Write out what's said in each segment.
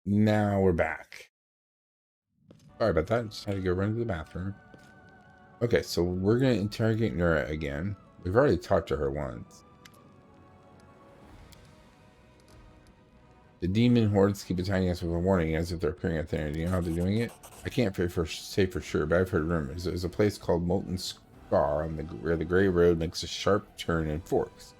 Now we're back. Sorry about that. Just had to go run to the bathroom. Okay, so we're going to interrogate Nura again. We've already talked to her once. The demon hordes keep attacking us with a warning as if they're appearing at thin air. Do you know how they're doing it? I can't say for sure, but I've heard rumors. There's a place called Molten Scar where the gray road makes a sharp turn and forks.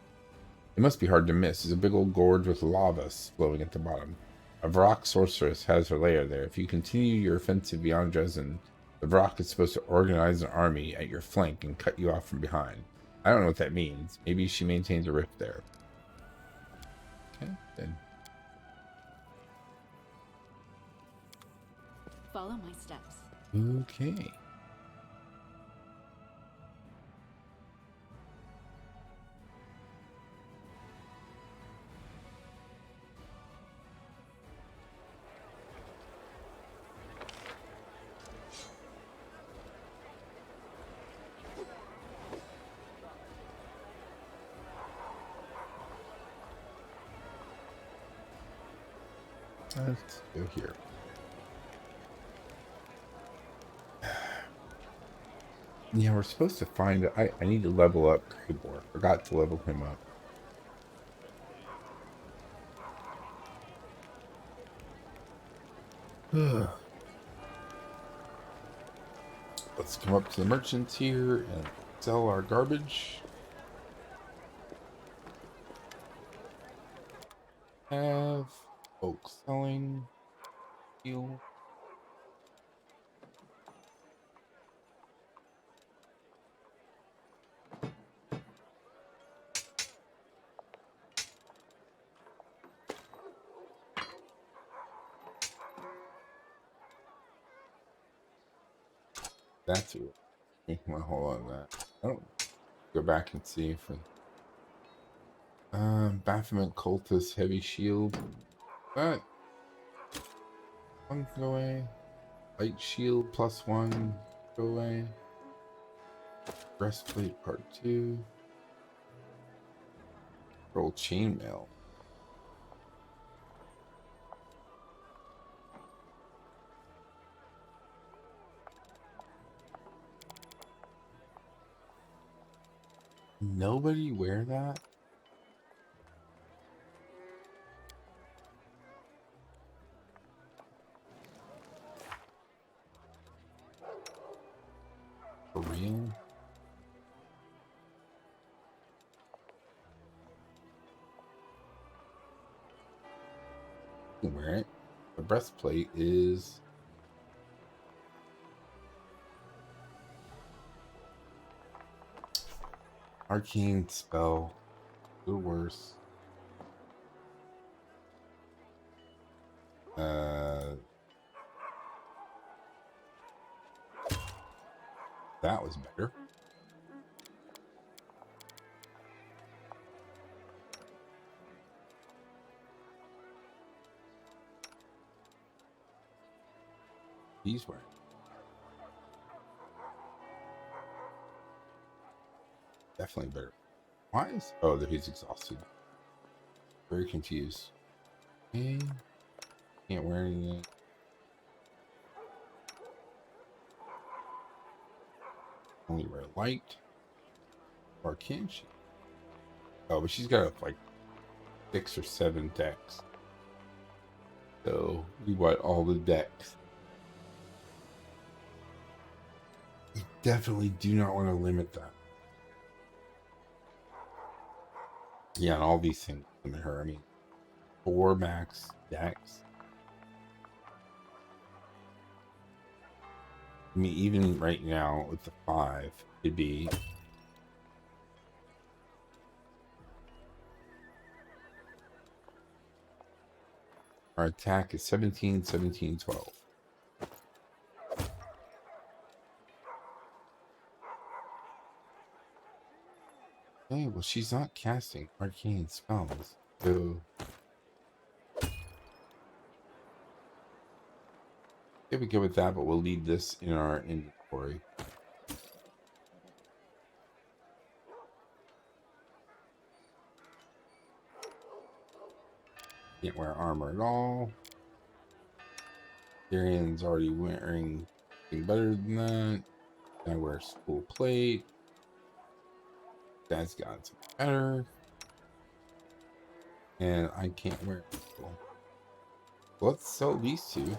It must be hard to miss. There's a big old gorge with lava flowing at the bottom. A Vrock sorceress has her lair there. If you continue your offensive beyond Dresden, the Vrock is supposed to organize an army at your flank and cut you off from behind. I don't know what that means. Maybe she maintains a rift there. Okay, then. Follow my steps. Okay. Let's go here. Yeah, we're supposed to find it. I need to level up Kraybor. Forgot to level him up. Let's come up to the merchants here and sell our garbage. Have oak selling fuel. That's it. Want to hold on to that. I don't go back and see if Baphomet cultist heavy shield. That one go away. Light shield +1 go away. Breastplate part 2. Roll chainmail. Nobody wear that? For real? You can wear it. The breastplate is arcane spell. A little worse. That was better. These were definitely better. Why is... Oh, that he's exhausted. Very confused. Okay. Can't wear anything. Only wear light. Or can she? Oh, but she's got like 6 or 7 decks. So we want all the decks. You definitely do not want to limit that. Yeah, and all these things limit her. I mean, 4 max decks. I mean, even right now with the 5, it'd be... Our attack is 17, 17, 12. Okay, well, she's not casting arcane spells. So... Yeah, we go with that, but we'll leave this in our inventory. Can't wear armor at all. Darian's already wearing something better than that. I wear school plate. Dad's got something better. And I can't wear it. Cool. Let's sell these two.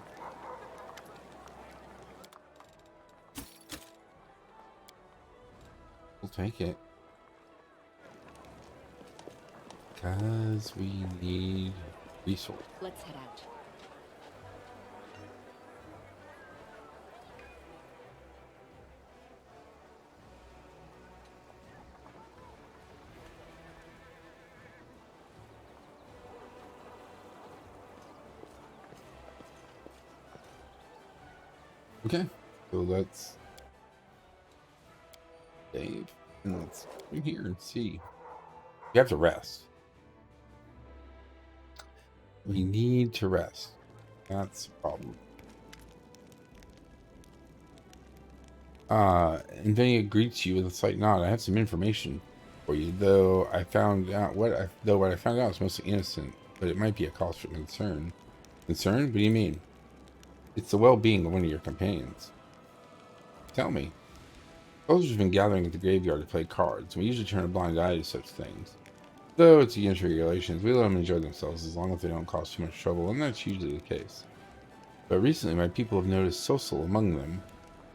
We'll take it. Because we need resources. Let's head out. Okay, so let's save and let's go here and see. We have to rest. We need to rest. That's the problem. Inventing greets you with a slight nod. I have some information for you, though I found out what I found out is mostly innocent, but it might be a cause for concern. Concern? What do you mean? It's the well-being of one of your companions. Tell me. Soldiers have been gathering at the graveyard to play cards. We usually turn a blind eye to such things. Though it's against regulations, we let them enjoy themselves as long as they don't cause too much trouble, and that's usually the case. But recently, my people have noticed Sosul among them,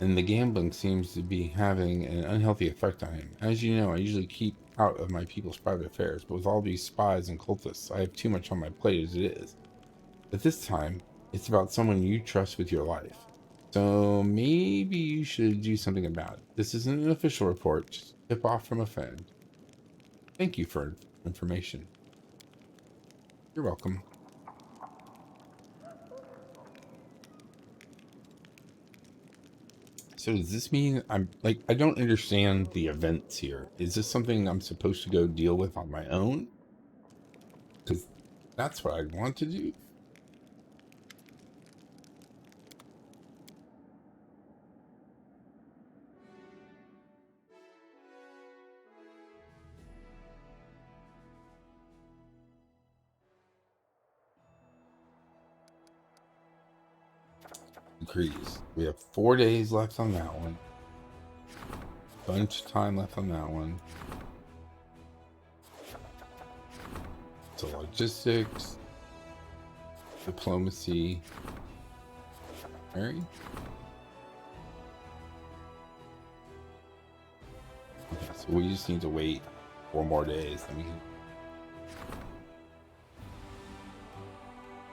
and the gambling seems to be having an unhealthy effect on him. As you know, I usually keep out of my people's private affairs, but with all these spies and cultists, I have too much on my plate as it is. But this time, it's about someone you trust with your life. So maybe you should do something about it. This isn't an official report, just a tip off from a friend. Thank you for information. You're welcome. So does this mean I don't understand the events here. Is this something I'm supposed to go deal with on my own? Because that's what I want to do. Decrease. We have 4 days left on that one. Bunch of time left on that one. So logistics, diplomacy, Mary. Okay, so we just need to wait 4 more days, then we can.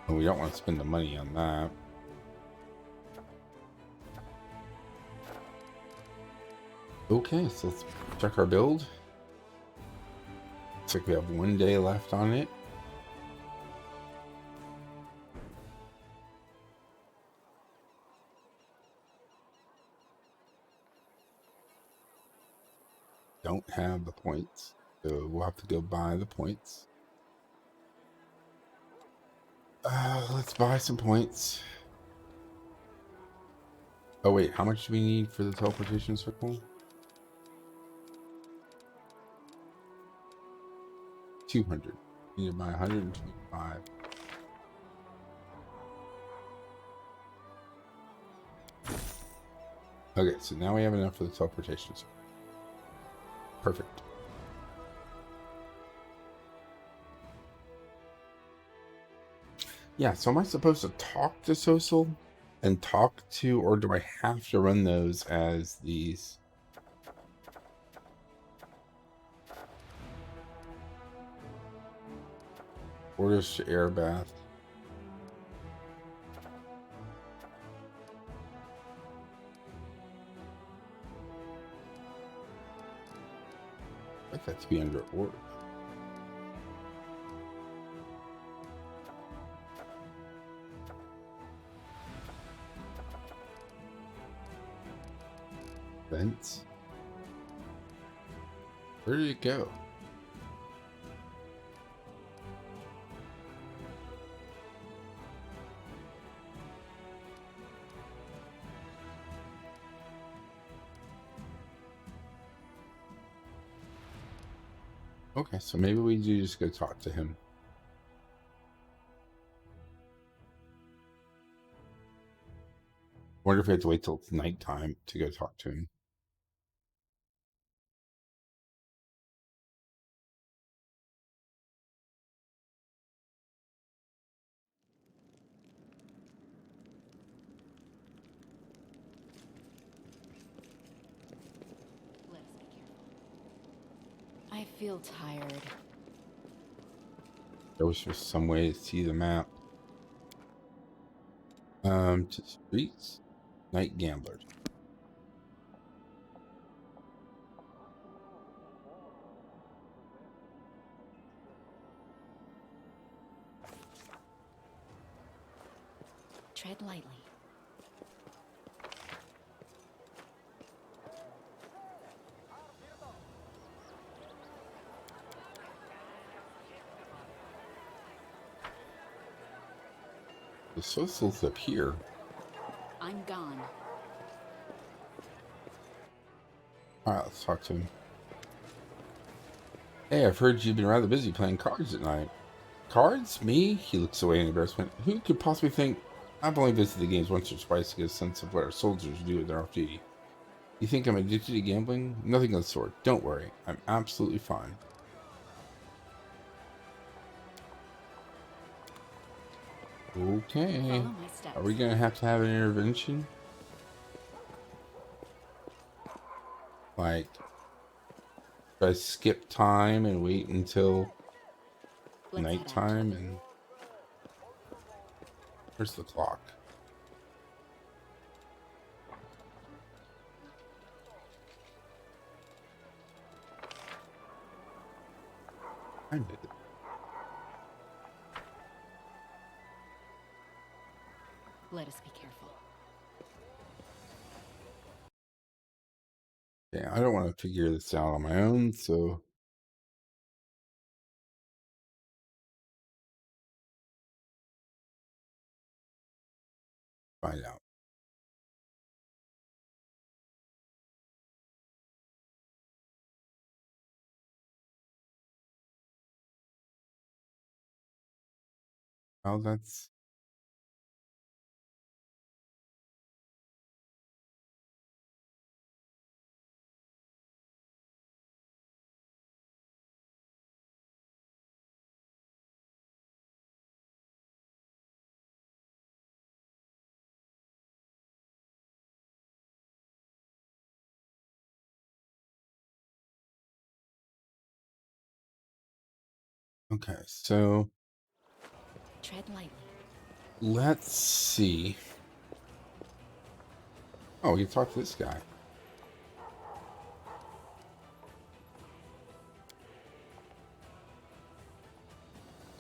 And we don't want to spend the money on that. Okay, so let's check our build. Looks like we have 1 day left on it. Don't have the points, so we'll have to go buy the points. Let's buy some points. Oh wait, how much do we need for the teleportation circle? 200. We need to buy 125. Okay, so now we have enough for the teleportation circle. Perfect. Yeah, so am I supposed to talk to Sosul and talk to, or do I have to run those as these? Orders to air bath. I'd like that to be under order. Vents. Where did it go? Okay, so maybe we do just go talk to him. Wonder if I have to wait till it's nighttime to go talk to him. I feel tired. I wish there was some way to see the map. To streets, night gamblers. Tread lightly. The social's up here. I'm gone. Alright, let's talk to him. Hey, I've heard you've been rather busy playing cards at night. Cards? Me? He looks away in embarrassment. Who could possibly think? I've only visited the games once or twice to get a sense of what our soldiers do when they're off duty. You think I'm addicted to gambling? Nothing of the sort. Don't worry. I'm absolutely fine. Okay. Are we going to have an intervention? Like, if I skip time and wait until nighttime and... Where's the clock? I did it. Let us be careful. Yeah, I don't want to figure this out on my own, so... Find out. Oh, that's... Okay, so... Tread lightly. Let's see. Oh, we can talk to this guy.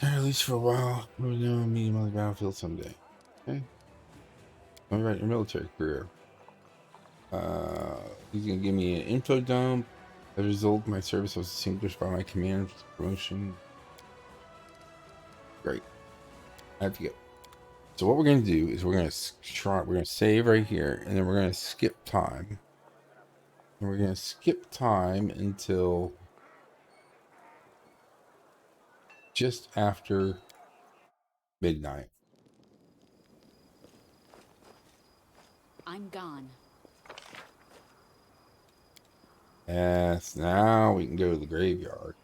At least for a while. We'll know meet on the battlefield someday. Okay. All right, your military career. He's gonna give me an info dump. As a result, my service was distinguished by my commander's promotion. Great. I have to go. So what we're gonna do is we're gonna save right here, and then we're gonna skip time. And we're gonna skip time until just after midnight. I'm gone. Yes, now we can go to the graveyard.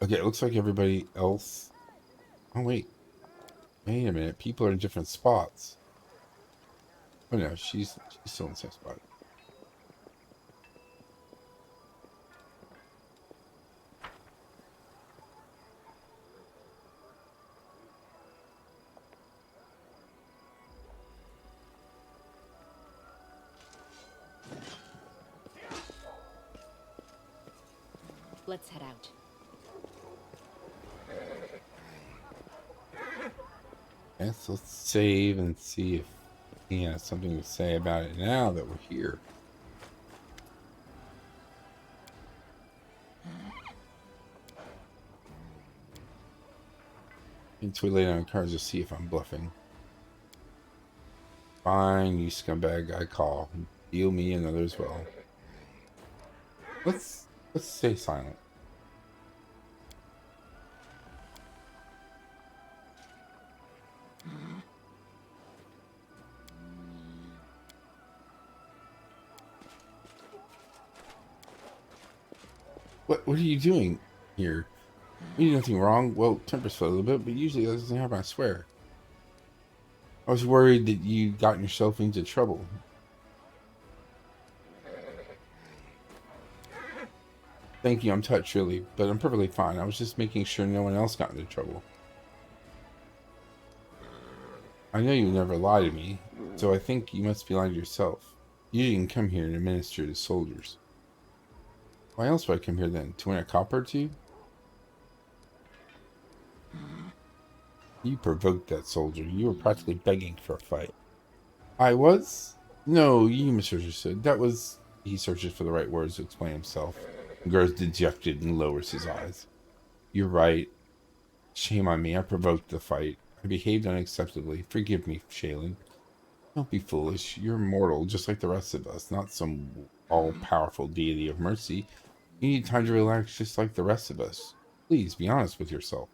Okay, it looks like everybody else... Oh, wait. Wait a minute. People are in different spots. Oh, no. She's still in the same spot. Let's head out. Yes, let's save and see if he has something to say about it now that we're here. Until we lay down cards to see if I'm bluffing. Fine, you scumbag, I call. Deal me another as well. Let's stay silent. What are you doing here? You did nothing wrong. Well, temper's fell a little bit, but usually that doesn't happen, I swear. I was worried that you got yourself into trouble. Thank you, I'm touched, really, but I'm perfectly fine. I was just making sure no one else got into trouble. I know you never lie to me, so I think you must be lying to yourself. You didn't come here to minister to soldiers. Why else would I come here then? To win a copper or two? You provoked that soldier. You were practically begging for a fight. I was? No, you misunderstood. That was... He searches for the right words to explain himself. He grows dejected and lowers his eyes. You're right. Shame on me. I provoked the fight. I behaved unacceptably. Forgive me, Shaylin. Don't be foolish. You're mortal, just like the rest of us, not some all-powerful deity of mercy. You need time to relax just like the rest of us. Please, be honest with yourself.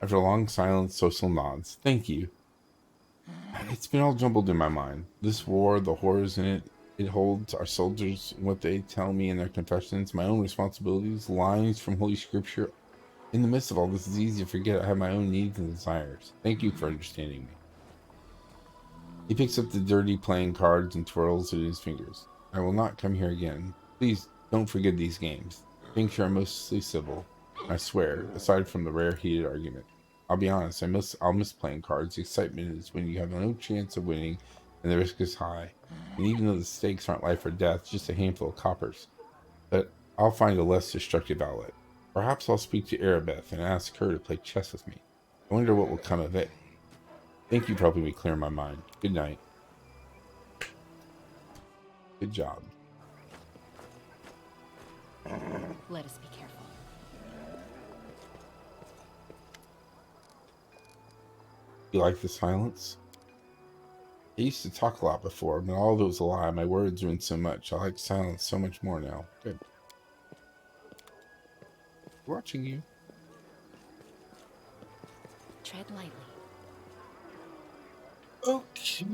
After a long silence, Social nods. Thank you. It's been all jumbled in my mind. This war, the horrors in it holds, our soldiers, what they tell me in their confessions, my own responsibilities, lines from Holy Scripture. In the midst of all this, it's easy to forget I have my own needs and desires. Thank you for understanding me. He picks up the dirty playing cards and twirls it in his fingers. I will not come here again. Please don't forget these games. Think sure I'm mostly civil. I swear, aside from the rare heated argument. I'll be honest, I'll miss playing cards. The excitement is when you have no chance of winning and the risk is high. And even though the stakes aren't life or death, just a handful of coppers. But I'll find a less destructive outlet. Perhaps I'll speak to Arabeth and ask her to play chess with me. I wonder what will come of it. Thank you for helping me clear my mind. Good night. Good job. Let us be careful. You like the silence? I used to talk a lot before, but all of it was a lie. My words ruined so much. I like silence so much more now. Good. Watching you. Tread lightly. Okay.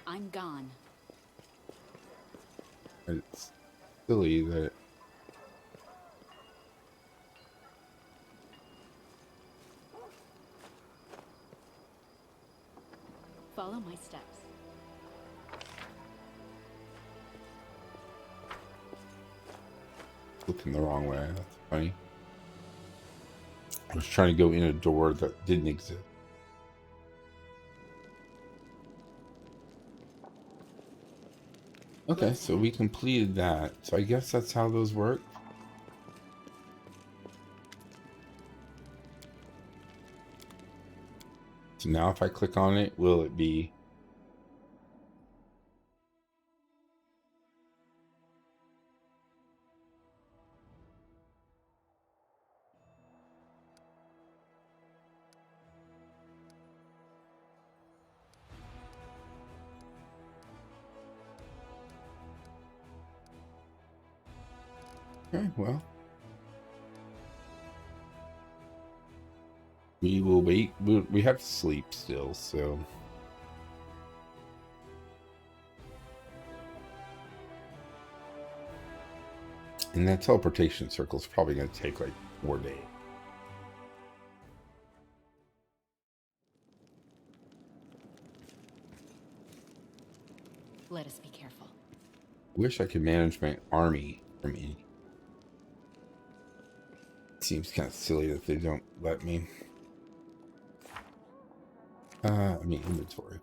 I'm gone. It's silly that Follow my steps. looking the wrong way. That's funny. I was trying to go in a door that didn't exist. Okay, so we completed that. So I guess that's how those work. So now if I click on it, will it be... Okay, well. We will wait. We have to sleep still, so... And that teleportation circle is probably going to take like 4 days. Let us be careful. Wish I could manage my army from in. Seems kind of silly that they don't let me. I mean inventory.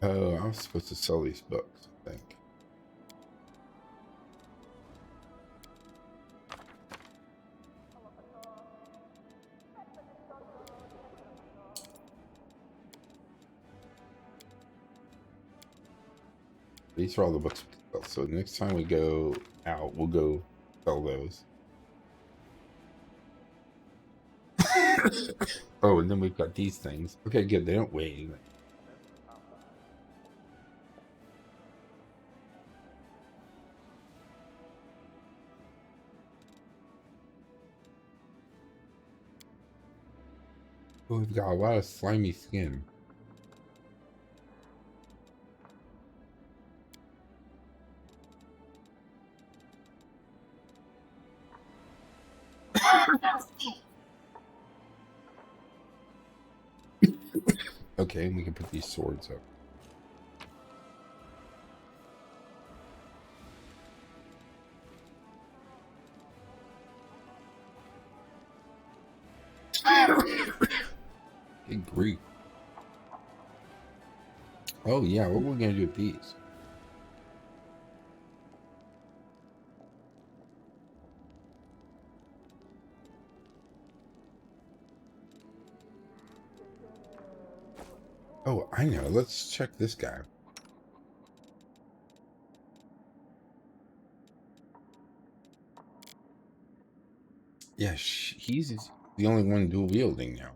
Oh, I was supposed to sell these books, I think. These are all the books we sell. So next time we go out, we'll go sell those. Oh, and then we've got these things. Okay, good. They don't weigh anything. Oh, we've got a lot of slimy skin. Okay, we can put these swords up. Good grief. Oh, yeah, what are we going to do with these? Oh, I know. Let's check this guy. Yeah, he's the only one dual wielding now.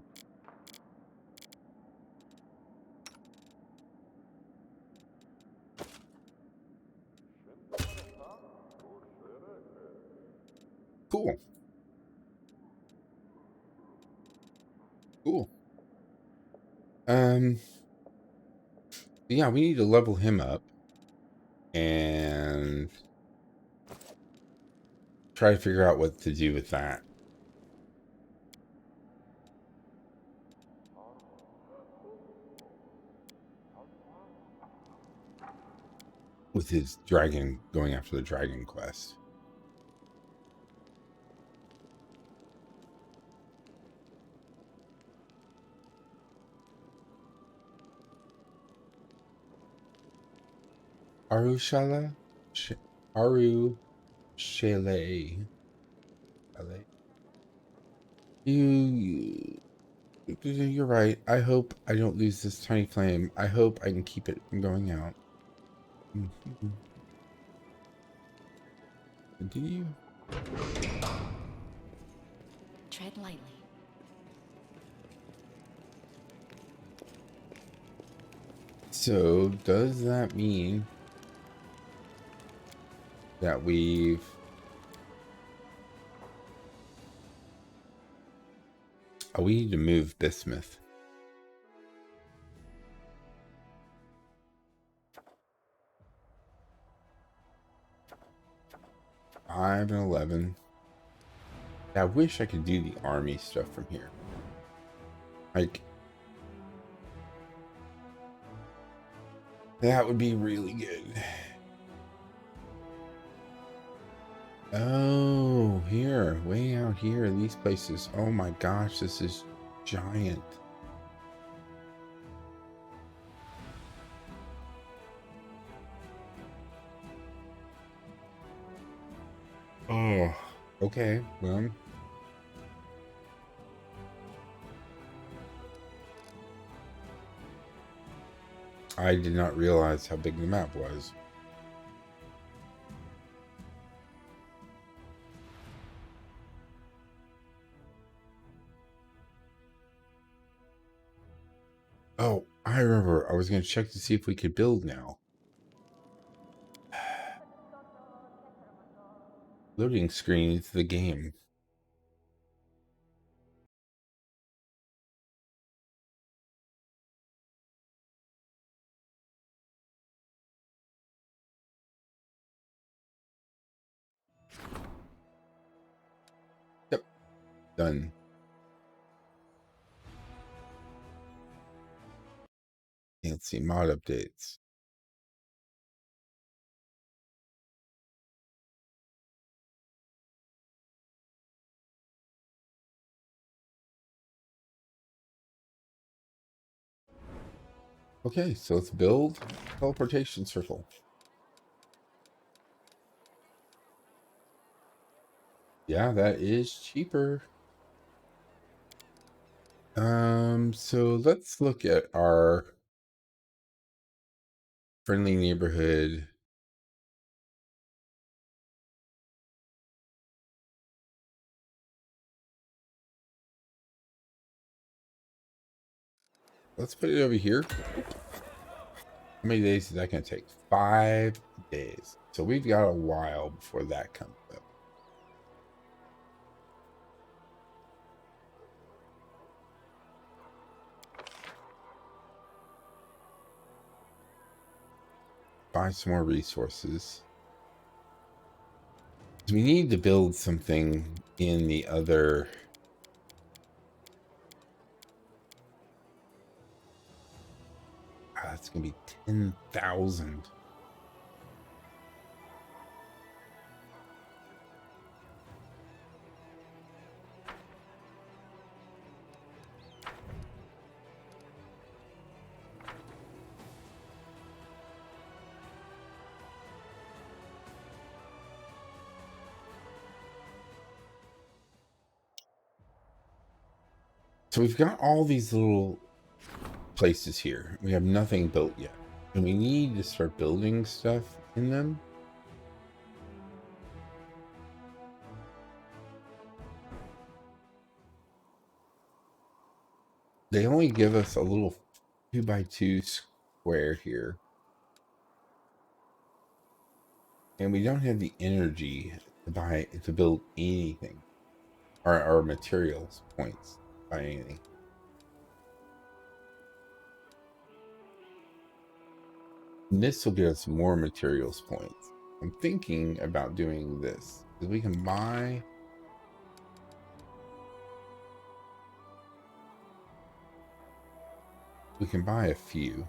Cool. Cool. Yeah, we need to level him up and try to figure out what to do with that. With his dragon, going after the dragon quest. Arushala? Aru Chalet. You're right. I hope I don't lose this tiny flame. I hope I can keep it from going out. Continue. Tread lightly. So, does that mean that we've... Oh, we need to move Bismuth. 5 and 11. I wish I could do the army stuff from here. Like, that would be really good. Oh, here, way out here in these places. Oh my gosh, this is giant. Oh, okay, well. I did not realize how big the map was. Oh, I remember. I was going to check to see if we could build now. Loading screen is the game. Yep, done. Can't see mod updates. Okay, so let's build teleportation circle. Yeah, that is cheaper. So let's look at our friendly neighborhood. Let's put it over here. How many days is that going to take? 5 days. So we've got a while before that comes up. buy some more resources. We need to build something in the other. It's gonna be 10,000. So we've got all these little places here. We have nothing built yet. And we need to start building stuff in them. They only give us a little 2x2 square here. And we don't have the energy to build anything. Or materials points by anything. And this will get us more materials points. I'm thinking about doing this. Because we can buy... We can buy a few.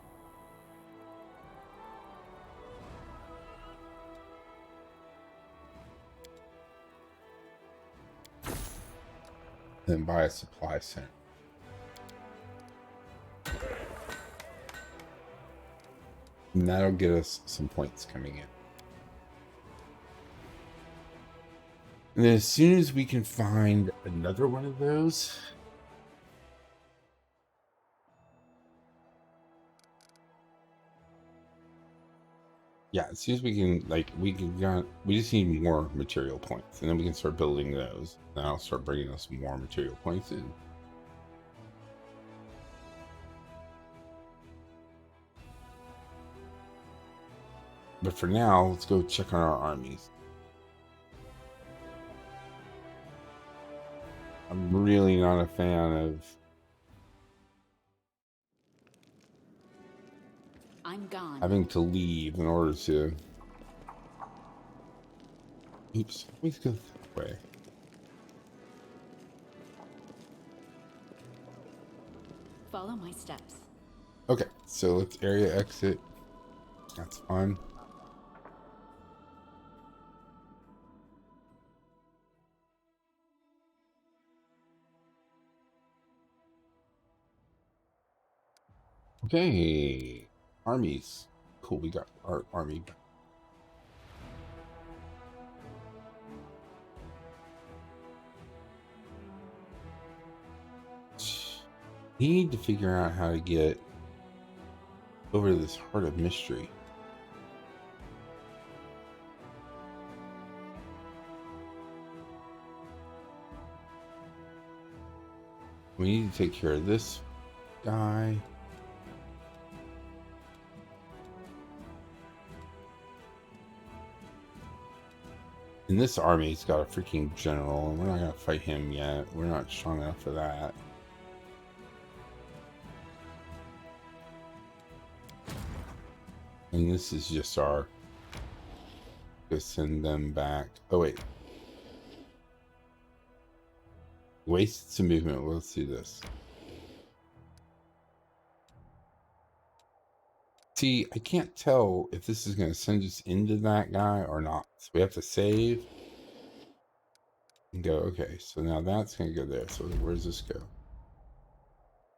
Then buy a supply center. And that'll get us some points coming in. And then as soon as we can find another one of those, yeah, as soon as we can, like, we just need more material points, and then we can start building those. And I'll start bringing us more material points in. But for now, let's go check on our armies. I'm really not a fan of... I'm gone. having to leave in order to... Oops, let's go that way. Follow my steps. Okay, so let's area exit. That's fine. Okay, armies. Cool, we got our army back. Need to figure out how to get over to this Heart of Mystery. We need to take care of this guy. And this army's got a freaking general, and we're not going to fight him yet. We're not strong enough for that. And this is just our... to send them back. Oh, wait. Wasted some movement. Well, let's do this. See, I can't tell if this is going to send us into that guy or not. So we have to save. And go, okay. So now that's going to go there. So where does this go?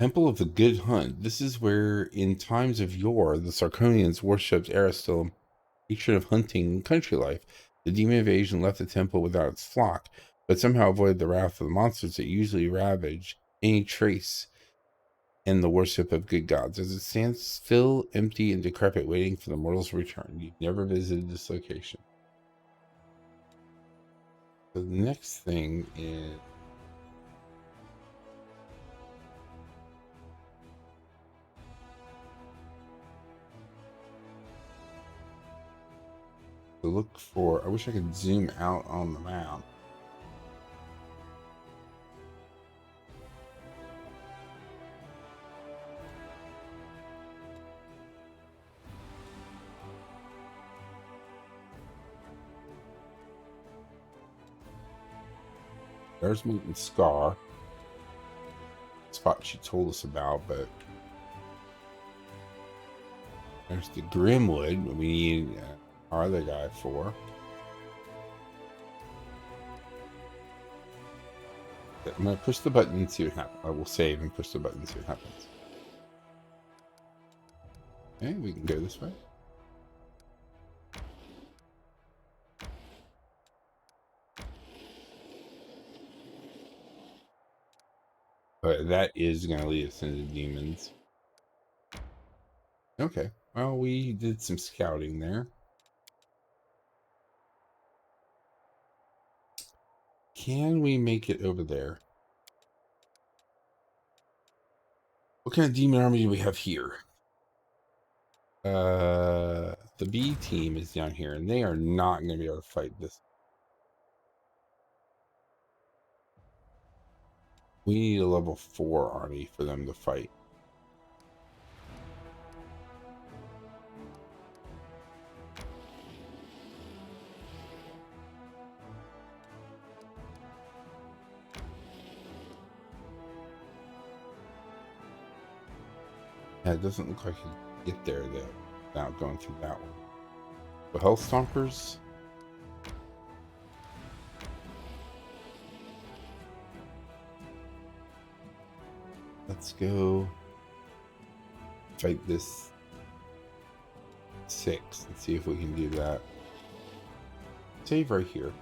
Temple of the Good Hunt. This is where, in times of yore, the Sarkonians worshipped Aristil, patron of hunting and country life. The demon invasion left the temple without its flock, but somehow avoided the wrath of the monsters that usually ravage any trace in the worship of good gods. As it stands still, empty, and decrepit, waiting for the mortal's return. You've never visited this location. So the next thing is... to look for... I wish I could zoom out on the map. There's Molten Scar. Spot she told us about, but there's the Grimwood. We need our other guy for. I'm gonna push the button and see what happens. I will save and push the button and see what happens. Okay, we can go this way. But that is going to lead us into demons. Okay, well, we did some scouting there. Can we make it over there? What kind of demon army do we have here? The B team is down here, and they are not going to be able to fight this. We need a level 4 army for them to fight. Yeah, it doesn't look like you can get there though without going through that one. The Health Stompers. Let's go fight this 6 and see if we can do that. Save right here.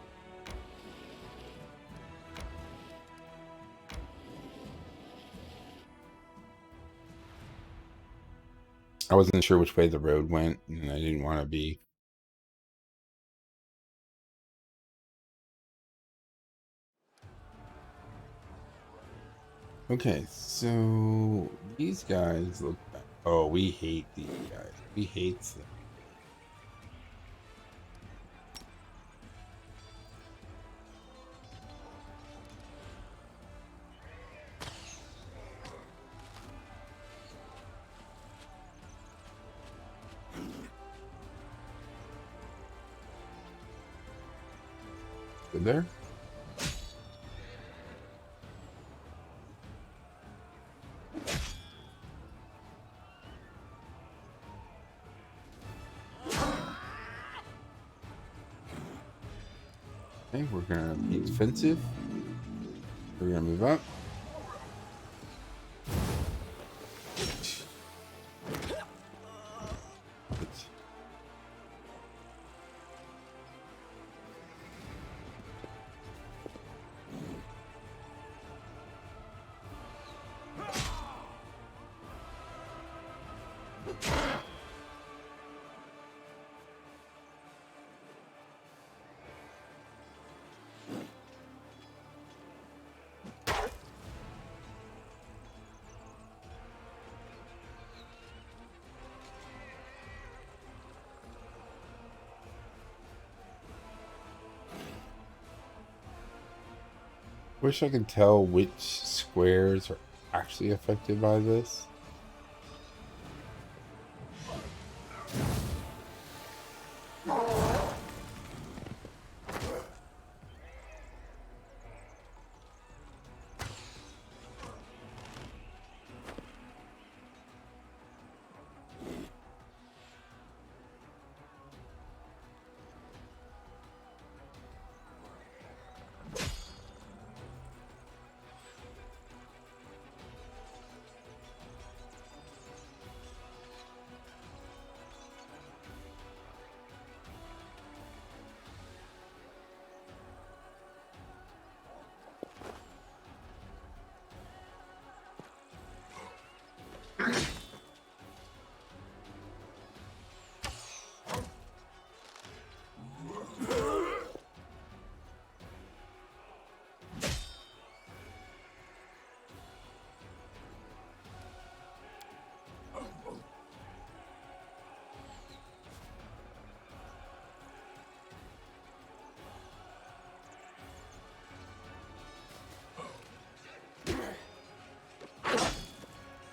I wasn't sure which way the road went, and I didn't want to be. Okay, so these guys look bad. Oh, we hate these guys. We hate them. Good there. Okay, we're gonna be defensive. We're gonna move up. Wish I could tell which squares are actually affected by this.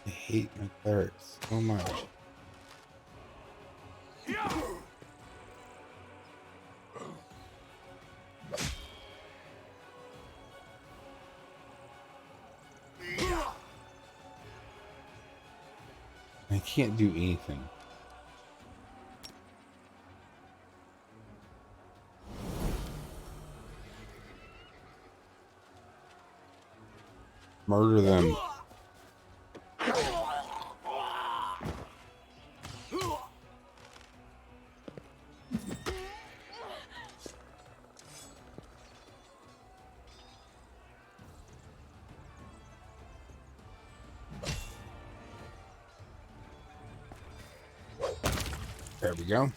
I hate my clerics so much. I can't do anything. Murder them. There we go.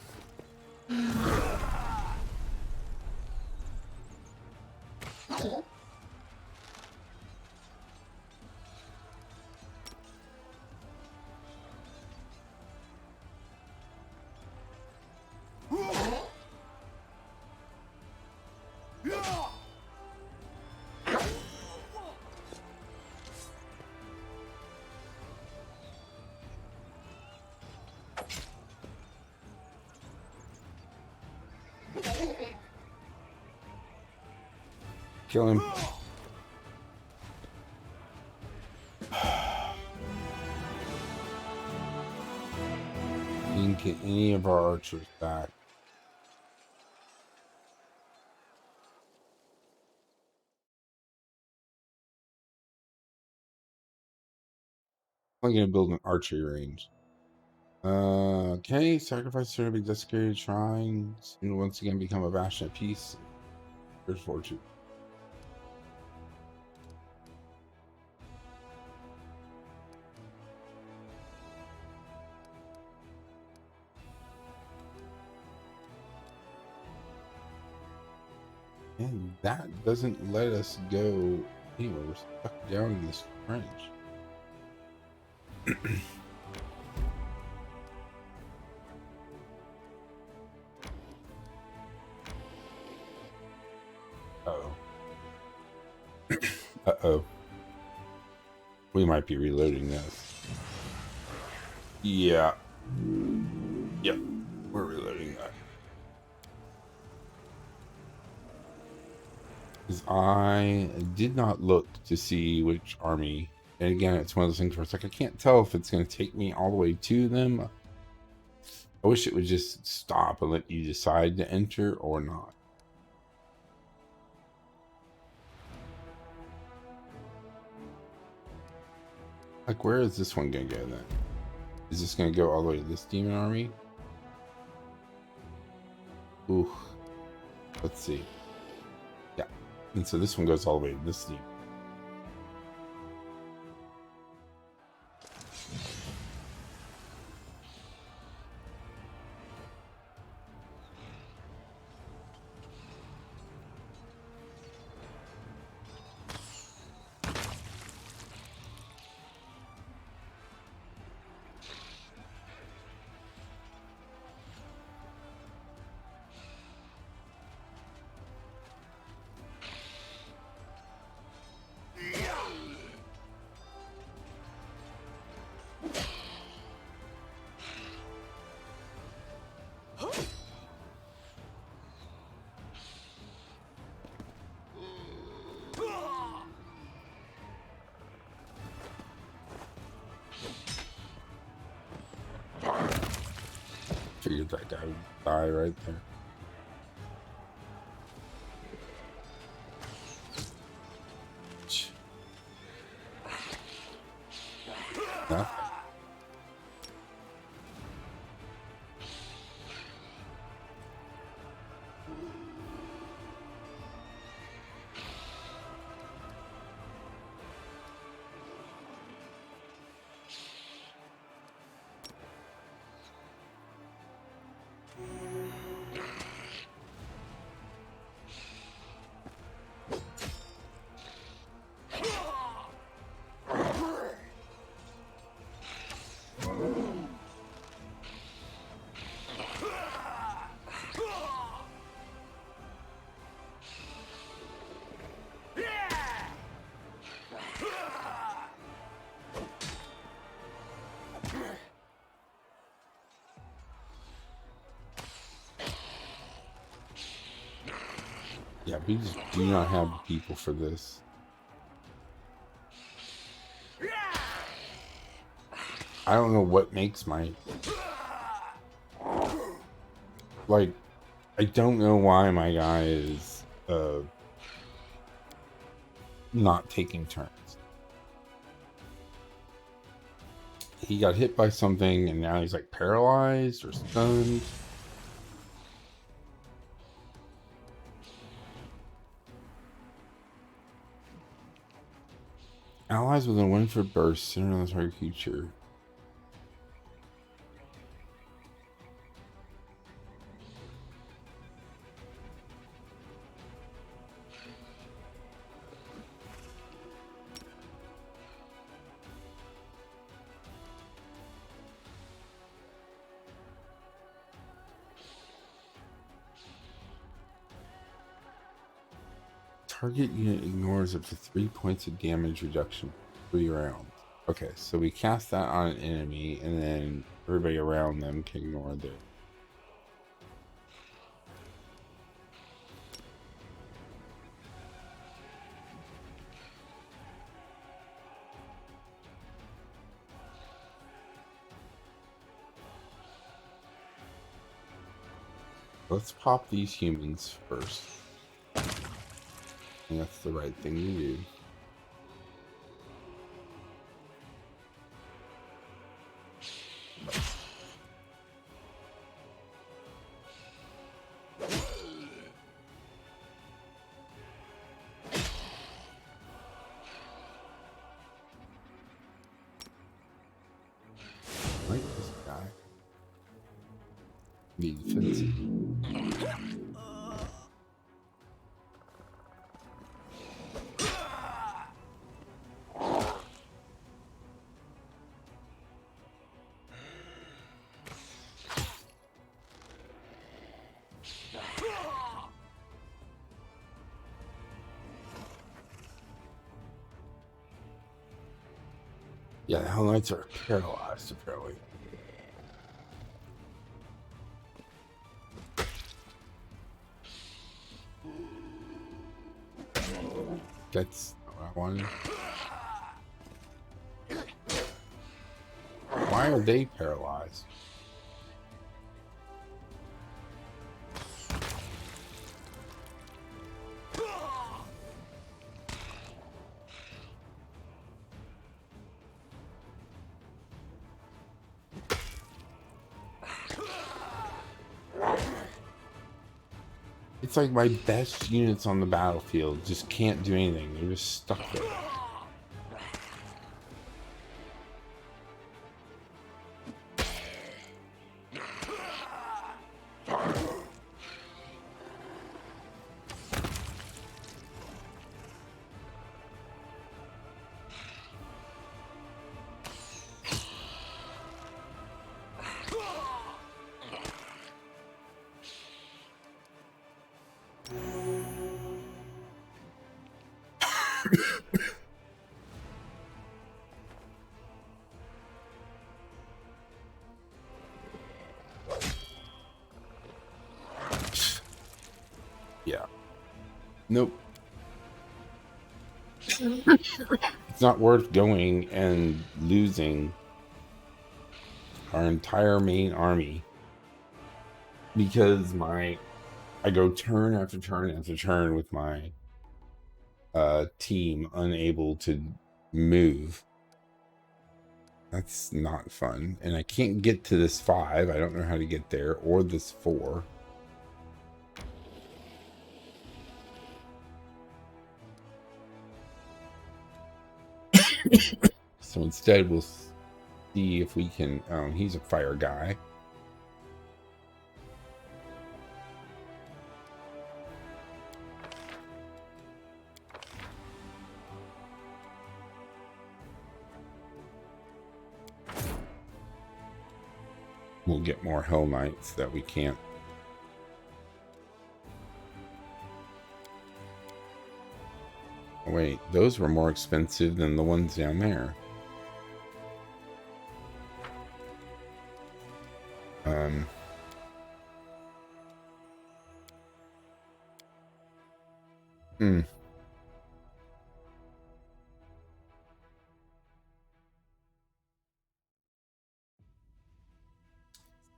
Kill him. Didn't get any of our archers back. I'm gonna build an archery range. Okay, sacrifice to be desecrated shrines and once again become a bastion of peace. There's fortune. And that doesn't let us go anywhere. We're stuck down in this trench. Uh-oh. Uh-oh. We might be reloading this. Yeah. Yep. We're reloading that. Because I did not look to see which army. And again, it's one of those things where it's like, I can't tell if it's going to take me all the way to them. I wish it would just stop and let you decide to enter or not. Like, where is this one going to go then? Is this going to go all the way to this demon army? Ooh. Let's see. Yeah. And so this one goes all the way to this demon. Figured that guy would die right there. Nothing. Yeah, we just do not have the people for this. I don't know what makes my... Like, I don't know why my guy is not taking turns. He got hit by something and now he's like paralyzed or stunned. Allies with a 1-foot burst center on the target creature. Target unit ignores up to 3 points of damage reduction for 3 rounds. Okay, so we cast that on an enemy, and then everybody around them can ignore their... Let's pop these humans first. And that's the right thing to do. Like this guy. Be defensive. Yeah, the Hell Knights are paralyzed, apparently. That's not what I wanted. Why are they paralyzed? It's like my best units on the battlefield just can't do anything. They're just stuck there. Yeah. Nope. It's not worth going and losing our entire main army because I go turn after turn after turn with my team unable to move. That's not fun. And I can't get to this 5. I don't know how to get there, or this 4. So instead we'll see if we can... he's a fire guy. We'll get more Hell Knights that we can't. Oh, wait, those were more expensive than the ones down there. Hmm.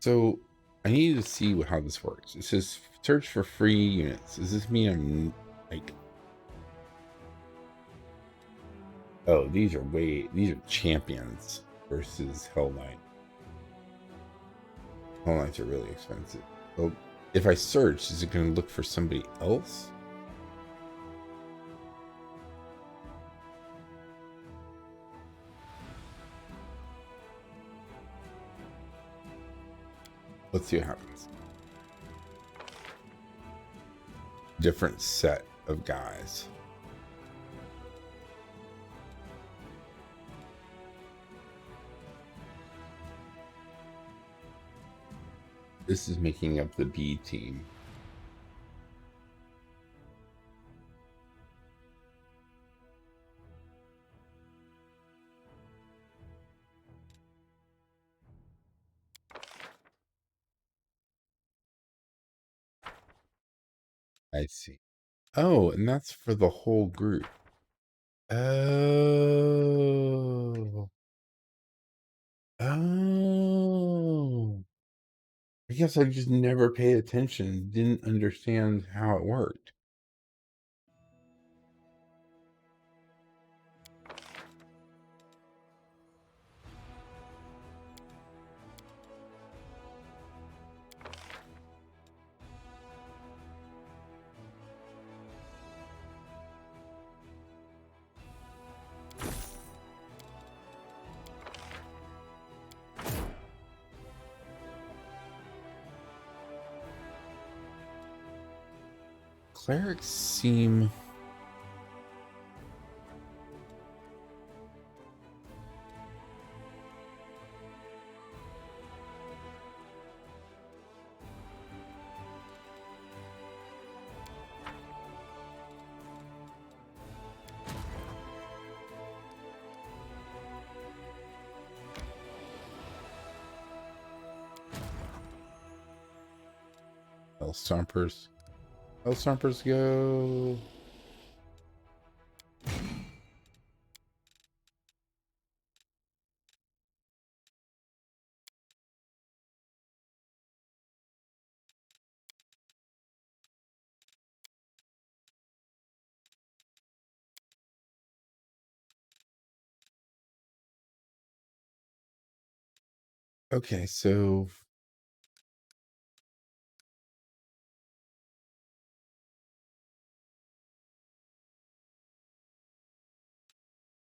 So I need to see how this works. It says search for free units. Does this mean I'm like, oh, these are champions versus Hell Knight. Hell Knights are really expensive. Well, if I search, is it going to look for somebody else? Let's see what happens. Different set of guys. This is making up the B team. I see. Oh, and that's for the whole group. Oh. Oh. I guess I just never paid attention, didn't understand how it worked. Clerics seem... Hell Stompers. Hell Stompers go. Okay, so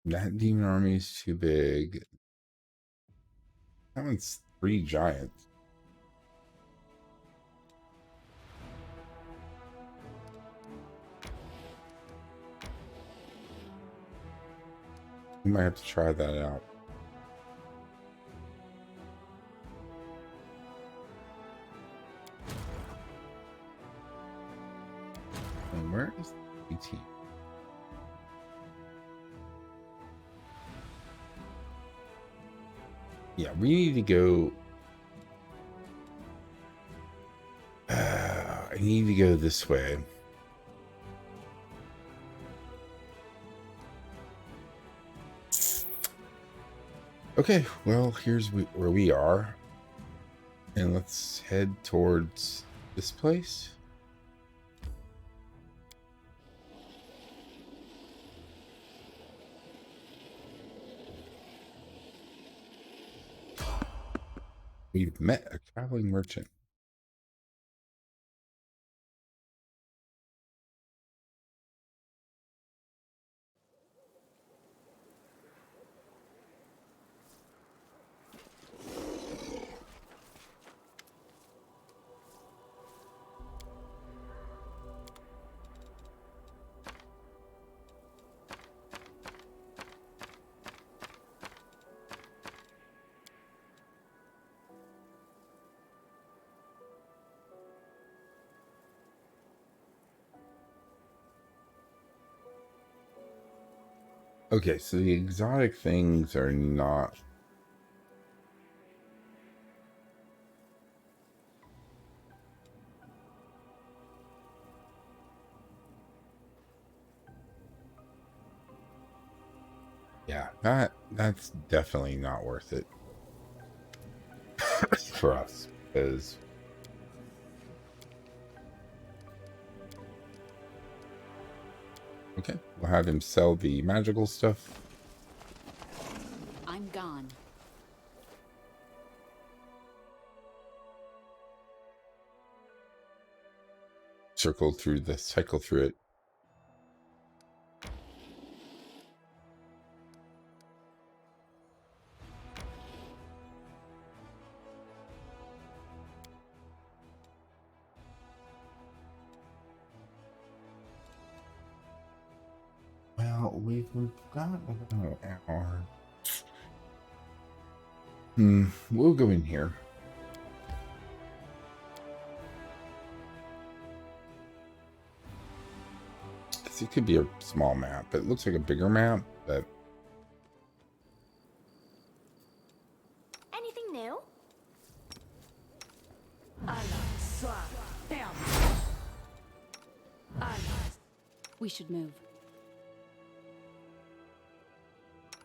that demon army is too big. That one's 3 giants. We might have to try that out. And where is the team? Yeah, we need to go. I need to go this way. Okay, well, here's where we are. And let's head towards this place. We've met a traveling merchant. Okay, so the exotic things are not... Yeah, that's definitely not worth it for us. Because okay, we'll have him sell the magical stuff. I'm gone. Cycle through it. Well, we've got about an hour. We'll go in here. It could be a small map, but it looks like a bigger map. But Anything new? We should move.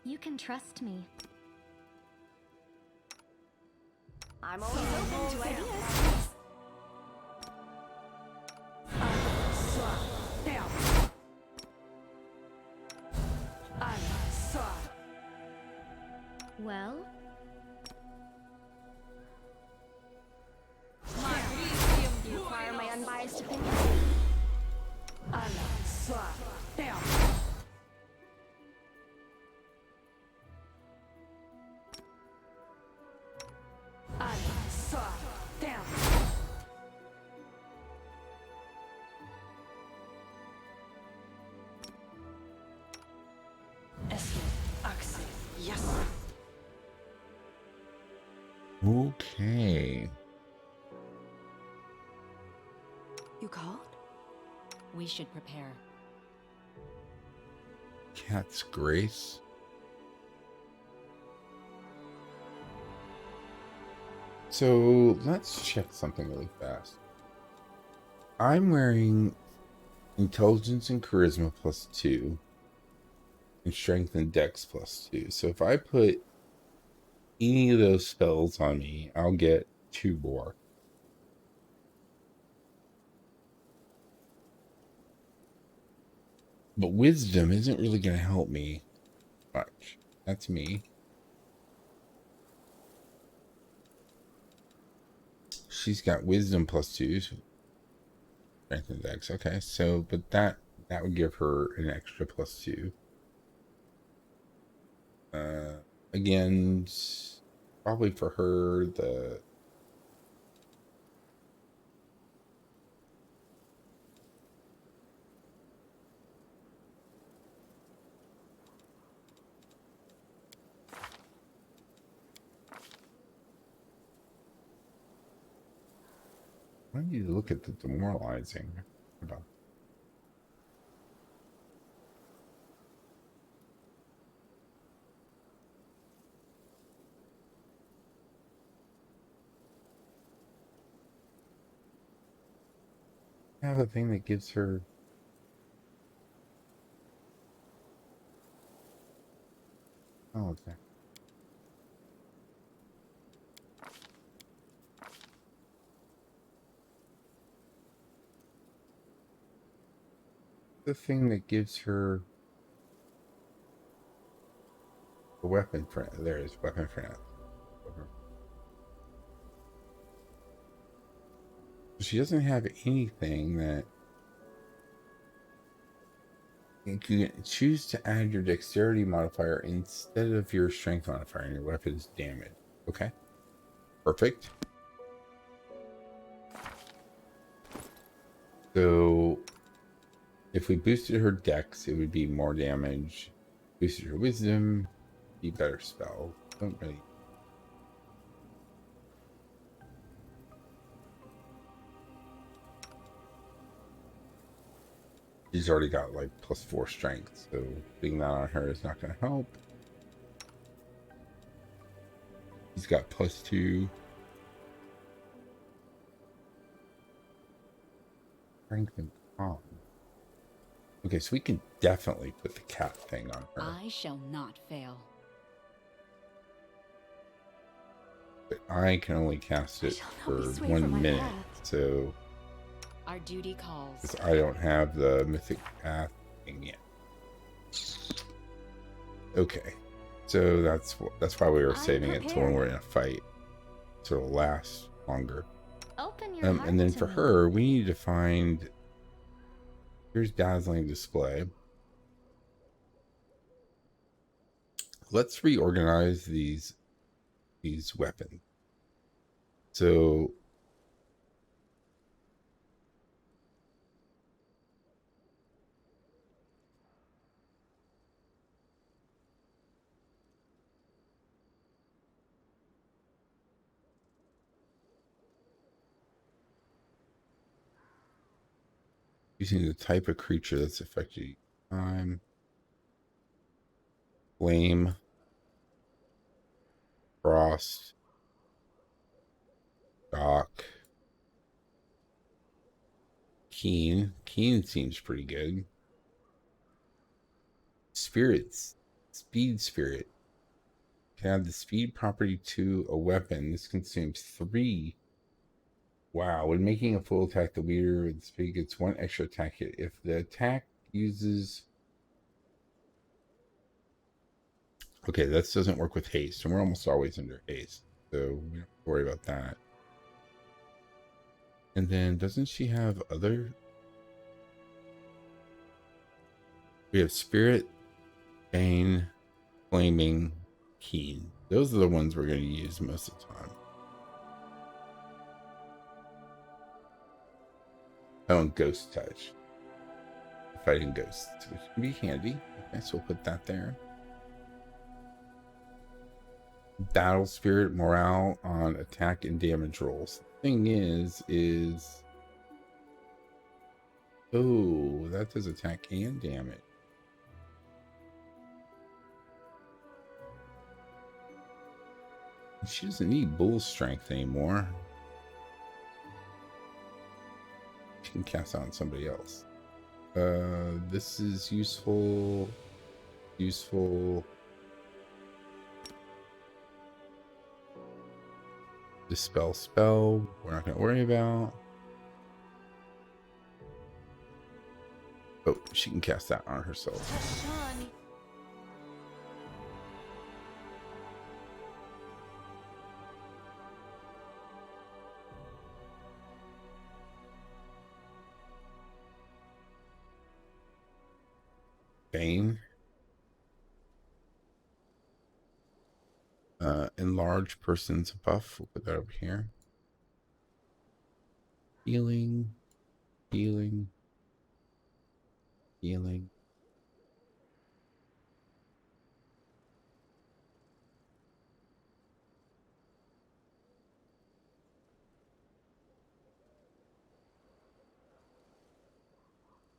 You can trust me. I'm always open to ideas. Well, you require my unbiased opinion. okay. You called? We should prepare. Cat's Grace. So let's check something really fast. I'm wearing intelligence and charisma +2 and strength and dex +2. So if I put any of those spells on me, I'll get 2 more. But wisdom isn't really going to help me much. That's me. She's got wisdom +2. Strength and dex. Okay, so but that would give her an extra +2. Again, probably for her the I need to look at the demoralizing. Hold on. I have a thing that gives her. Oh, okay. The thing that gives her a weapon for there is weapon for now. She doesn't have anything that you can choose to add your dexterity modifier instead of your strength modifier and your weapon's damage. Okay. Perfect. So if we boosted her dex, it would be more damage. Boosted her wisdom, be better spell. Don't really. She's already got like +4 strength, so putting that on her is not going to help. He's got +2 strength and calm. Okay, so we can definitely put the cat thing on her. I shall not fail. but I can only cast I it shall not for be swayed 1 from my minute. path. So, Our duty calls. 'cause I don't have the mythic path thing yet. Okay, so that's why we were I'm saving it till when prepared. we're in a fight, so it'll last longer. Open your heart And then to for me. her, we need to find. Here's dazzling display. Let's reorganize these weapons. So using the type of creature that's affected each time. Flame, frost, shock, keen. Keen seems pretty good. Spirits, speed spirit. Can add the speed property to a weapon. This consumes 3. Wow, when making a full attack, the leader with the speed gets 1 extra attack hit. If the attack uses... Okay, this doesn't work with haste, and we're almost always under haste, so we don't have to worry about that. And then, doesn't she have other... We have Spirit, Bane, Flaming, Keen. Those are the ones we're going to use most of the time. Oh, and Ghost Touch. Fighting ghosts, which can be handy. Okay, so we'll put that there. Battle Spirit, morale on attack and damage rolls. The thing is... Oh, that does attack and damage. She doesn't need bull strength anymore. She can cast out on somebody else. This is useful. Useful. Dispel spell. We're not going to worry about. Oh, she can cast that on herself. Bane. Enlarge person's buff. We'll put that over here. Healing. Healing. Healing.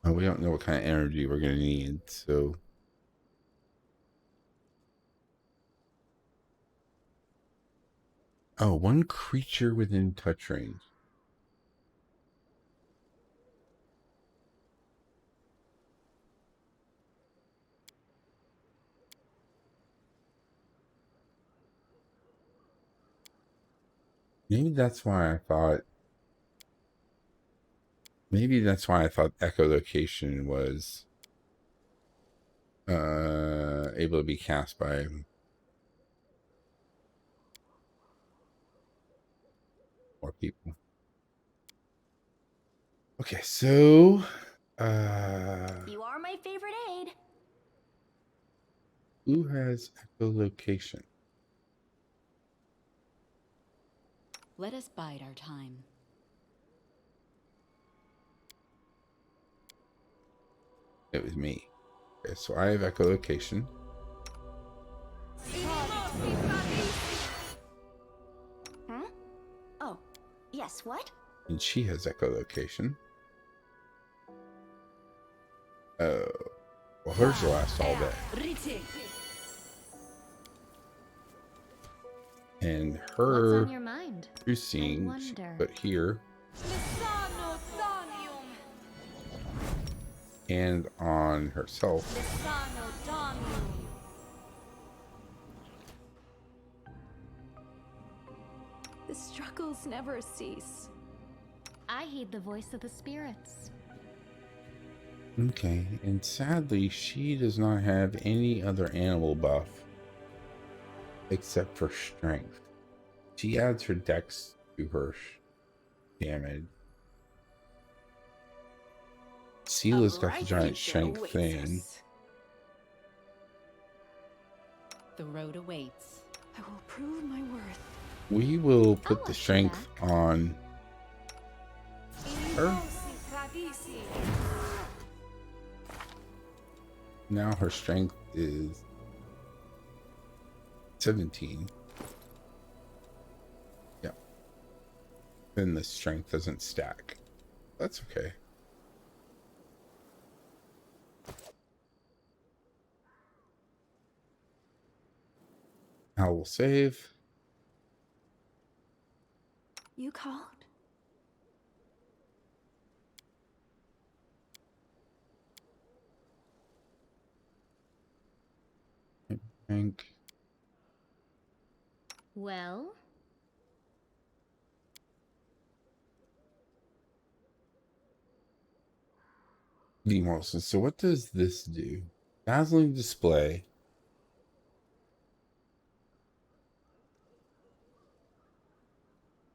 Oh, we don't know what kind of energy we're going to need, so... Oh, 1 creature within touch range. Maybe that's why I thought... Maybe that's why I thought echolocation was able to be cast by more people. Okay, so You are my favorite aid. who has echolocation? Let us bide our time. It was me. Okay, so I have echolocation. Huh? Oh, yes, what? And she has echolocation. Oh, well, hers will last all day. And her What's on your mind? juicing, I she wonder. put here. And on herself. The struggles never cease. I heed the voice of the spirits. Okay, and sadly, she does not have any other animal buff except for strength. She adds her dex to her damage. Sela's got the giant strength thing. The road awaits. I will prove my worth. We will put the strength on her. Now her strength is 17. Yeah. Then the strength doesn't stack. That's okay. Now we'll save. You called? Think. Well, Demos. So what does this do? Dazzling display.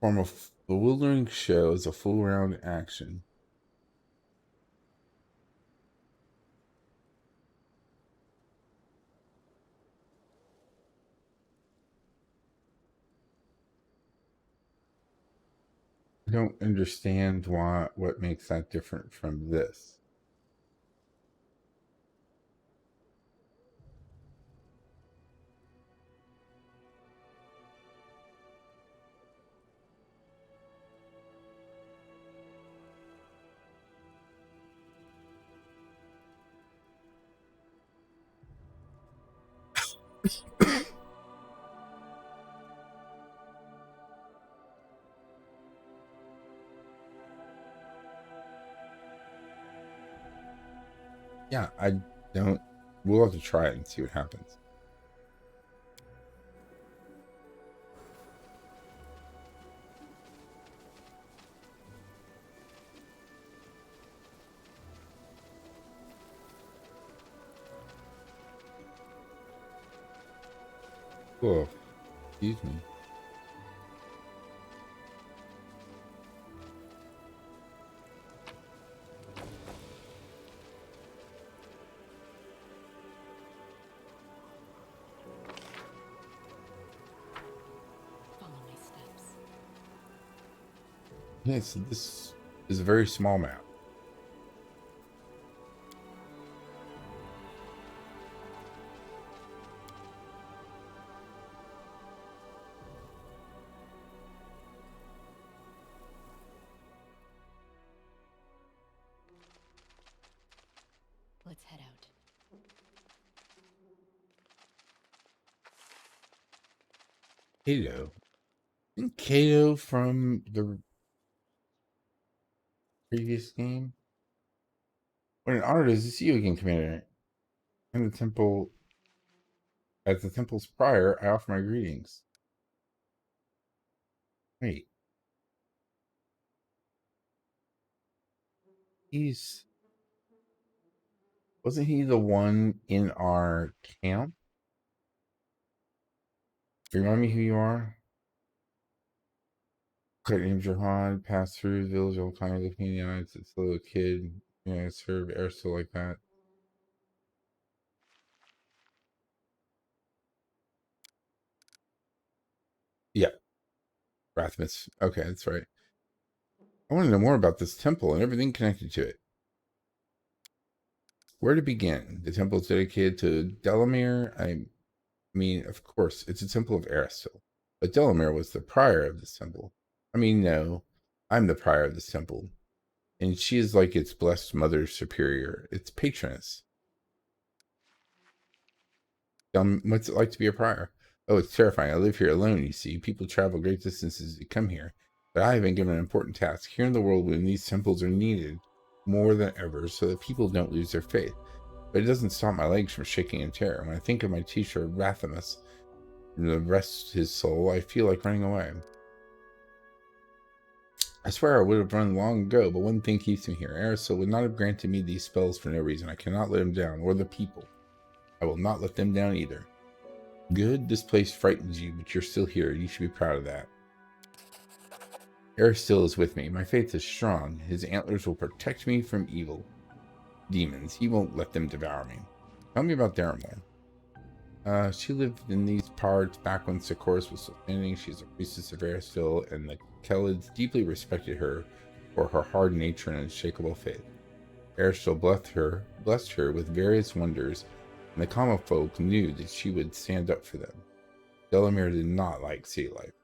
Form a bewildering show as a full round action. I don't understand what makes that different from this. Yeah, I don't. We'll have to try it and see what happens. Oh, excuse me. Follow my steps. Yeah, so this is a very small map. Let's head out. Kato. Isn't Kato from the previous game? What an honor it is to see you again, Commander. And the temple, as the temple's prior, I offer my greetings. Wait. Wasn't he the one in our camp? Remind me who you are? Quite named Jahan, passed through the village all time, looking in the eyes, it's a little kid, you know, serve air still like that. Yeah, Rathmus. Okay, that's right. I want to know more about this temple and everything connected to it. Where to begin? The temple is dedicated to Delamere. I mean, of course, it's a temple of Aristil, but Delamere was the prior of this temple. I mean, no, I'm the prior of this temple, and she is like its blessed mother superior, its patroness. What's it like to be a prior? Oh, it's terrifying. I live here alone, you see. People travel great distances to come here, but I have been given an important task here in the world when these temples are needed more than ever so that people don't lose their faith. But it doesn't stop my legs from shaking in terror. When I think of my teacher, Rathamus, and the rest of his soul, I feel like running away. I swear I would have run long ago, but one thing keeps me here. Aristotle would not have granted me these spells for no reason. I cannot let him down, or the people. I will not let them down either. Good, this place frightens you, but you're still here. You should be proud of that. Aristotle is with me. My faith is strong. His antlers will protect me from evil demons. He won't let them devour me. Tell me about Daramore. She lived in these parts back when Sikoris was still standing. She's a priestess of Aristotle, and the Kelids deeply respected her for her hard nature and unshakable faith. Aristotle blessed her with various wonders, and the common folk knew that she would stand up for them. Delamere did not like city life.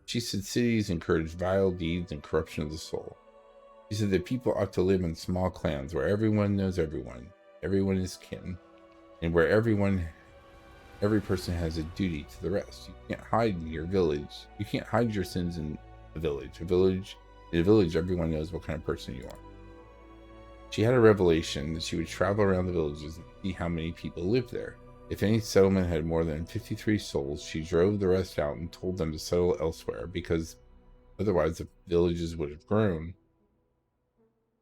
She said cities encouraged vile deeds and corruption of the soul. She said that people ought to live in small clans where everyone knows everyone, everyone is kin, and where every person has a duty to the rest. You can't hide in your village. You can't hide your sins in a village. In a village, everyone knows what kind of person you are. She had a revelation that she would travel around the villages and see how many people lived there. If any settlement had more than 53 souls, she drove the rest out and told them to settle elsewhere, because otherwise the villages would have grown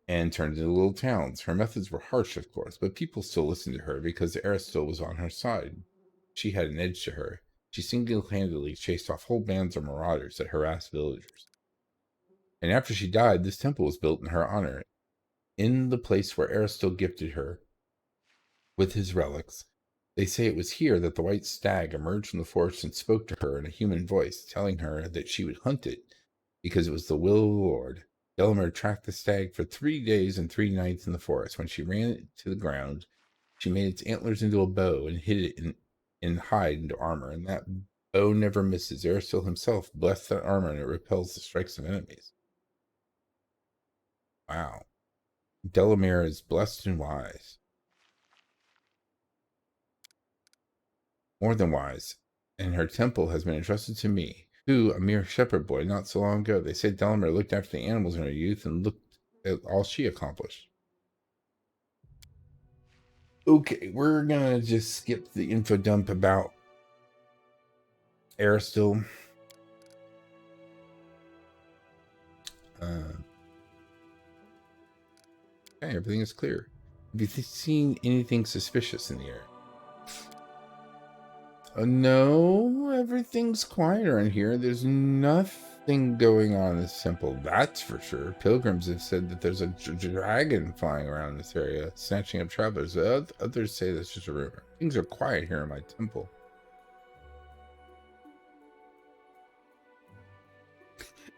and turned into little towns. Her methods were harsh, of course, but people still listened to her because Aristotle was on her side. She had an edge to her. She single-handedly chased off whole bands of marauders that harassed villagers. And after she died, this temple was built in her honor, in the place where Aristotle gifted her with his relics. They say it was here that the white stag emerged from the forest and spoke to her in a human voice, telling her that she would hunt it because it was the will of the Lord. Delamere tracked the stag for 3 days and 3 nights in the forest. When she ran it to the ground, she made its antlers into a bow and hid it in hide into armor, and that bow never misses. Aristotle himself blessed that armor, and it repels the strikes of enemies. Wow. Delamere is blessed and wise. More than wise. And her temple has been entrusted to me, who, a mere shepherd boy, not so long ago. They say Delamere looked after the animals in her youth and looked at all she accomplished. Okay, we're gonna just skip the info dump about Aristotle. Okay, everything is clear. Have you seen anything suspicious in the air? No, everything's quiet around here. There's nothing going on in this temple, that's for sure. Pilgrims have said that there's a dragon flying around this area, snatching up travelers. Others say that's just a rumor. Things are quiet here in my temple.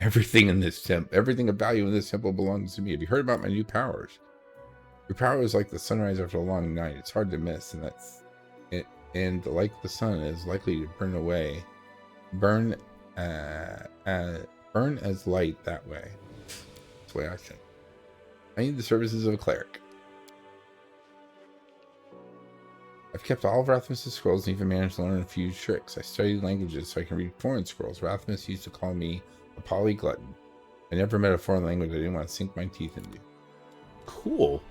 Everything of value in this temple belongs to me. Have you heard about my new powers? Your power is like the sunrise after a long night. It's hard to miss, and that's it. And like the sun is likely to burn as light that way. That's the way I think. I need the services of a cleric. I've kept all of Rathmus's scrolls and even managed to learn a few tricks. I studied languages so I can read foreign scrolls. Rathmus used to call me a polyglutton. I never met a foreign language I didn't want to sink my teeth into. Cool.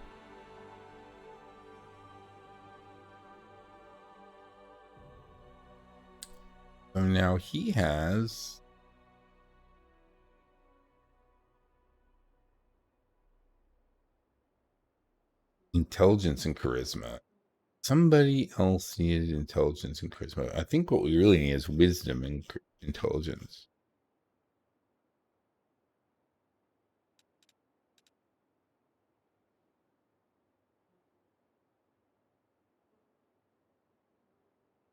So now he has intelligence and charisma. Somebody else needed intelligence and charisma. I think what we really need is wisdom and intelligence.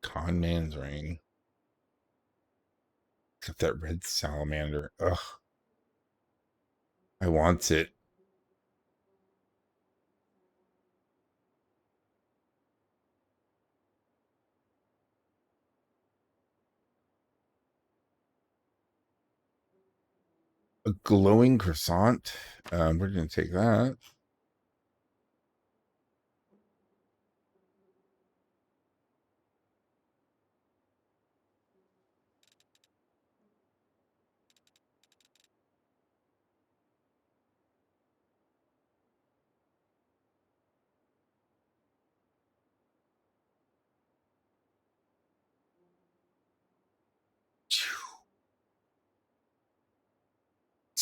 Con man's ring. Got that red salamander. Ugh. I want it. A glowing croissant. We're going to take that.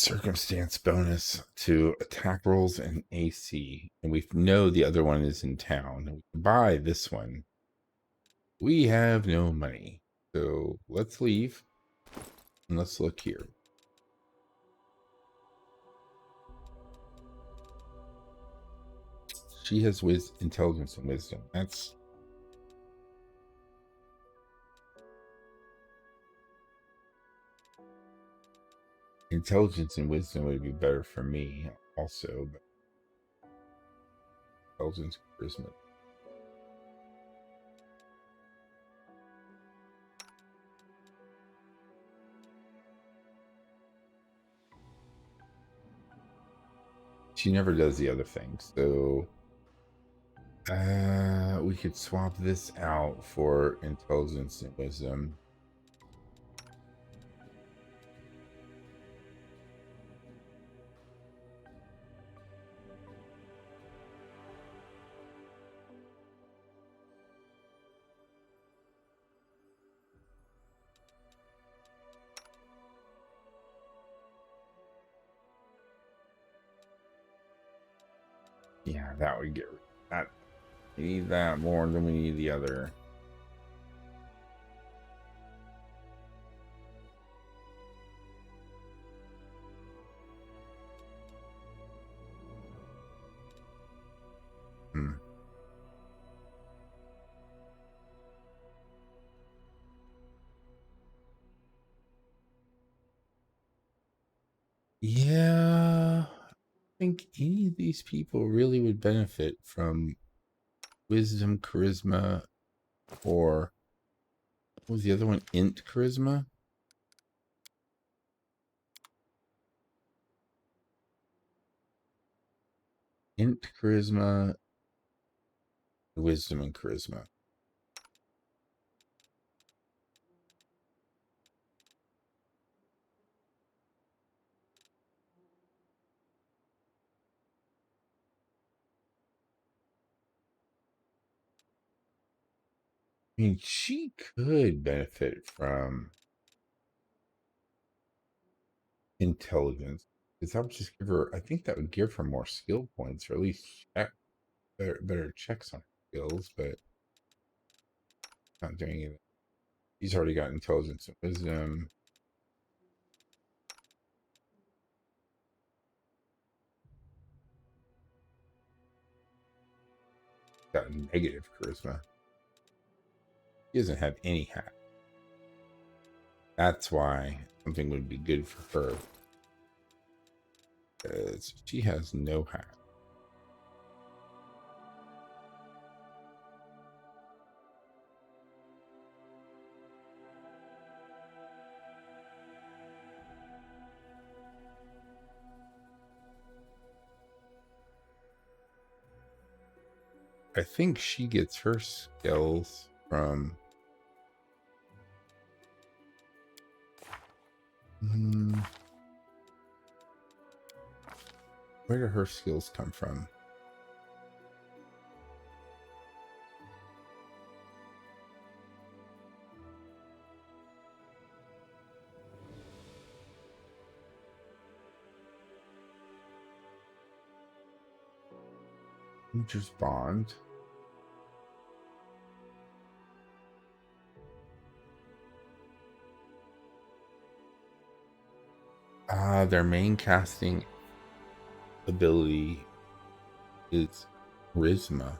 circumstance bonus to attack rolls and AC. And we know the other one is in town. We can buy this one. We have no money. So let's leave. And let's look here. She has intelligence and wisdom. That's intelligence and wisdom would be better for me also, but intelligence and charisma. She never does the other thing, so we could swap this out for intelligence and wisdom. Yeah, that would get that. We need that more than we need the other. Yeah, I think any of these people really would benefit from wisdom, charisma, or what was the other one? Int charisma? Int charisma, wisdom, and charisma. I mean, she could benefit from intelligence, because that would just give her, I think that would give her more skill points, or at least better checks on her skills, but not doing it. He's already got intelligence and wisdom. Got negative charisma. He doesn't have any hat. That's why something would be good for her. Because she has no hat. I think she gets her skills from where do her skills come from? Nature's Bond. Their main casting ability is charisma.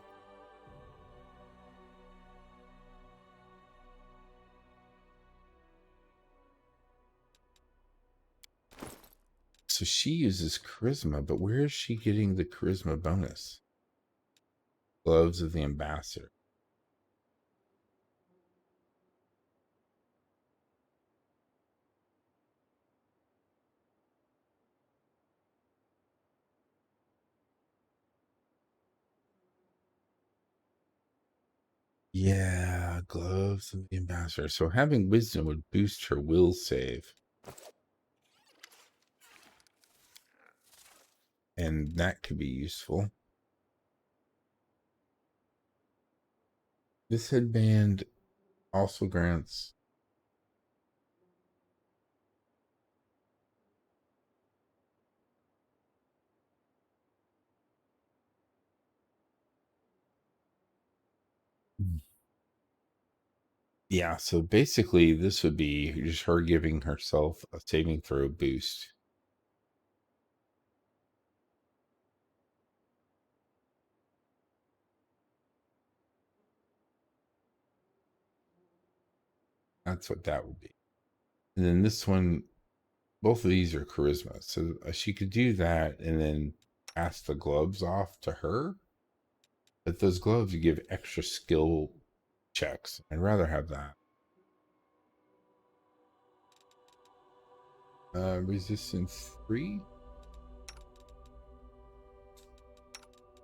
So she uses charisma, but where is she getting the charisma bonus? Gloves of the Ambassador. Yeah, gloves of the Ambassador. So having wisdom would boost her will save. And that could be useful. This headband also grants Yeah, so basically this would be just her giving herself a saving throw boost. That's what that would be. And then this one, both of these are charisma. So she could do that and then pass the gloves off to her. But those gloves you give extra skill checks. I'd rather have that. Resistance 3,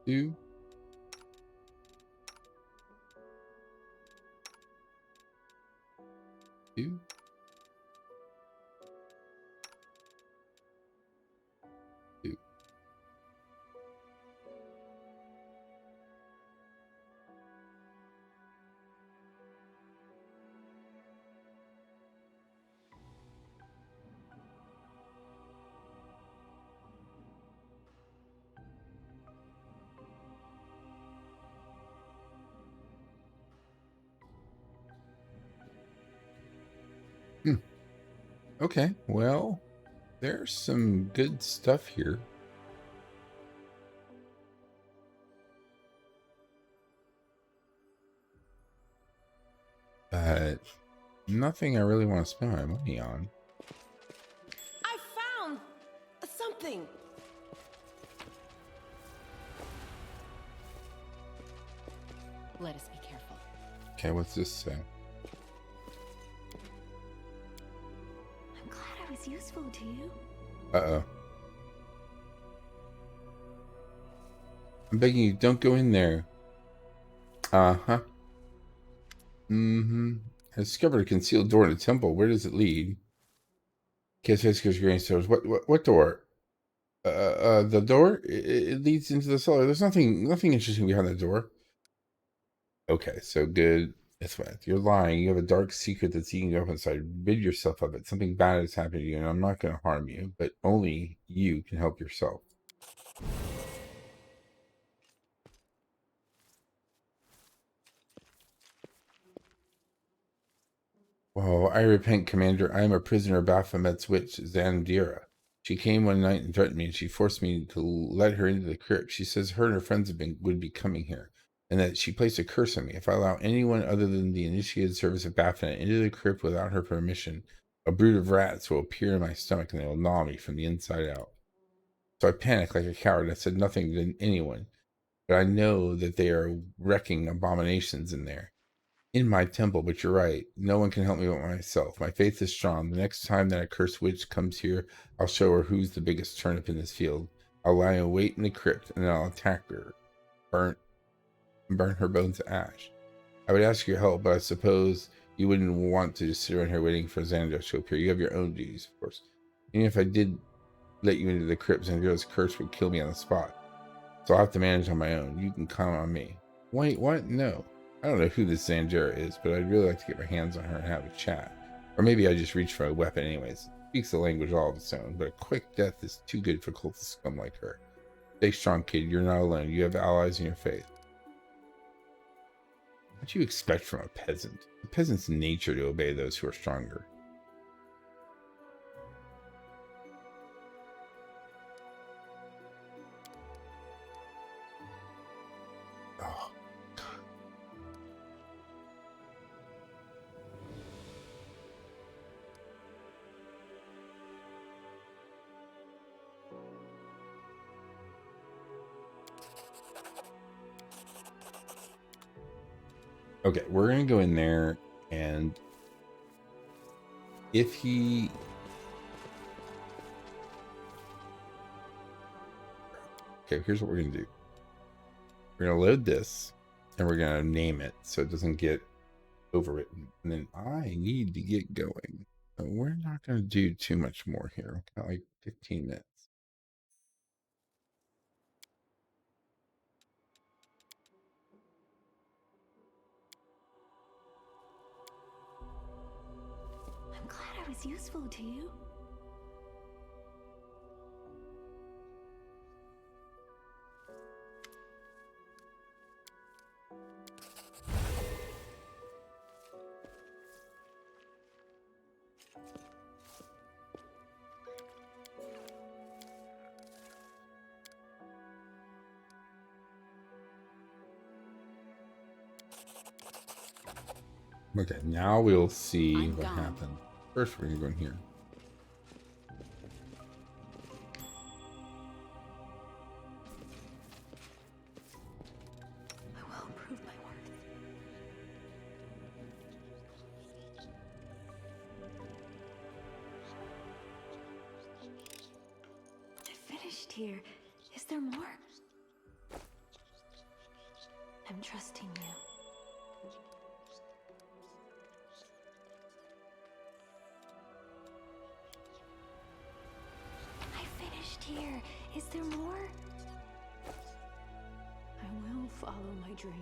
2, 2, 2. Okay, well, there's some good stuff here. But nothing I really want to spend my money on. I found something. Let us be careful. Okay, what's this say? I'm glad I was useful to you. Uh-oh. I'm begging you, don't go in there. Uh-huh. Mm-hmm. I discovered a concealed door in a temple. Where does it lead? Kiss Whiskers Grain Stores. What door? The door? It leads into the cellar. There's nothing interesting behind the door. Okay, so good. That's what you're lying. You have a dark secret that's eating you up inside. Rid yourself of it. Something bad has happened to you, and I'm not going to harm you, but only you can help yourself. Oh, I repent, Commander. I am a prisoner of Baphomet's witch, Zandira. She came one night and threatened me, and she forced me to let her into the crypt. She says her and her friends would be coming here, and that she placed a curse on me. If I allow anyone other than the initiated service of Baphomet into the crypt without her permission, a brood of rats will appear in my stomach, and they will gnaw me from the inside out. So I panicked like a coward. I said nothing to anyone, but I know that they are wrecking abominations in there. In my temple, but you're right. No one can help me but myself. My faith is strong. The next time that a cursed witch comes here, I'll show her who's the biggest turnip in this field. I'll lie in wait in the crypt, and then I'll attack her, burn her bones to ash. I would ask your help, but I suppose you wouldn't want to just sit around here waiting for Xandros to appear. You have your own duties, of course. Even if I did let you into the crypt, Xandros' curse would kill me on the spot. So I'll have to manage on my own. You can count on me. Wait, what? No. I don't know who this Zandera is, but I'd really like to get my hands on her and have a chat. Or maybe I just reach for a weapon anyways. Speaks the language all of its own, but a quick death is too good for cultist scum like her. Stay strong, kid. You're not alone. You have allies in your faith. What do you expect from a peasant? The peasant's nature to obey those who are stronger. Oh. Okay, we're going to go in there, and if he... Okay, here's what we're going to do. We're going to load this, and we're going to name it so it doesn't get overwritten. And then I need to get going. So we're not going to do too much more here. Got like 15 minutes. I'm glad I was useful to you. Okay, now we'll see I'm what gone. happens. First, we're gonna go in here. I will prove my worth. I finished here. Is there more? I'm trusting you. I finished here. Is there more? I will follow my dream.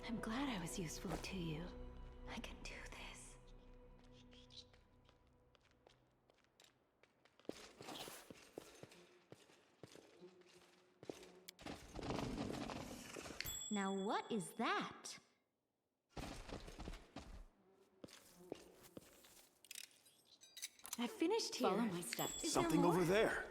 I'm glad I was useful to you. I can do this. Now what is that? I finished here. Follow my steps. Is there Something more? over there.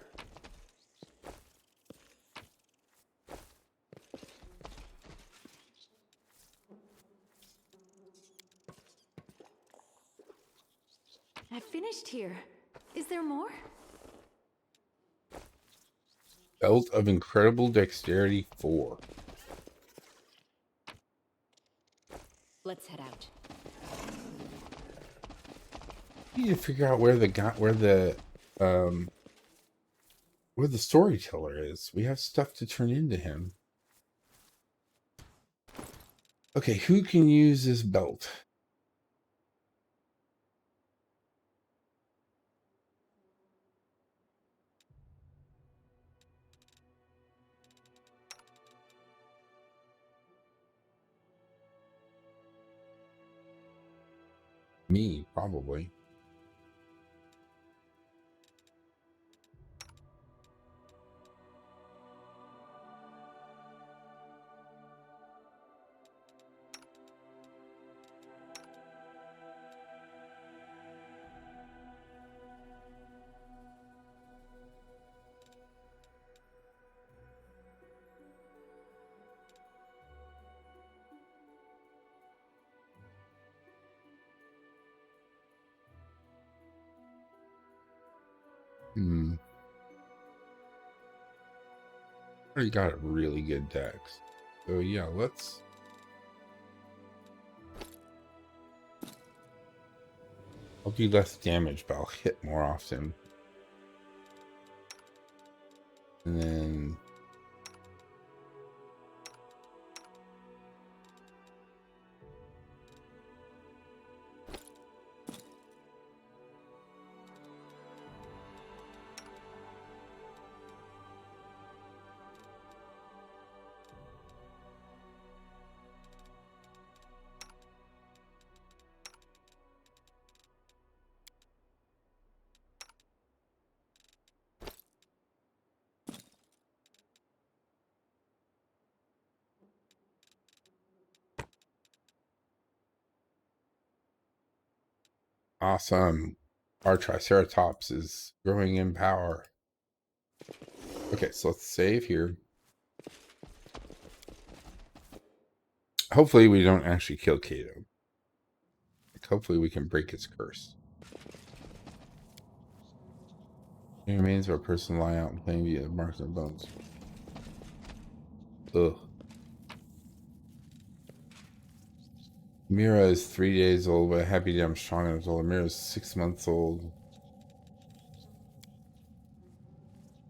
I finished here. Is there more? Belt of Incredible Dexterity 4. Let's head out. We need to figure out where the storyteller is. We have stuff to turn into him. Okay, who can use this belt? Me, probably. Already got a really good dex. So yeah, let's. I'll do less damage, but I'll hit more often. And then awesome. Our Triceratops is growing in power. Okay, so let's save here. Hopefully we don't actually kill Kato. Like, hopefully we can break his curse. The remains of a person lying out in plain view, marks on bones. Ugh. Mira is 3 days old, but Happy Damn Strong is old. Mira is 6 months old.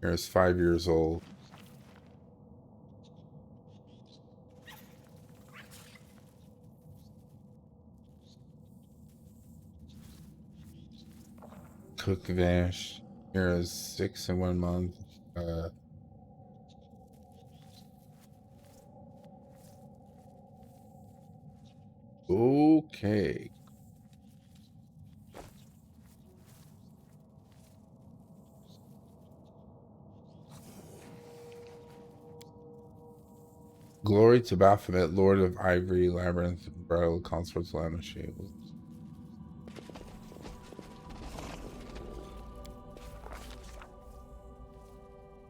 Mira is 5 years old. Cook vanished. Mira is 6 and 1 month. Okay. Glory to Baphomet, Lord of Ivory, Labyrinth, Bridal, Consorts, Lamashade.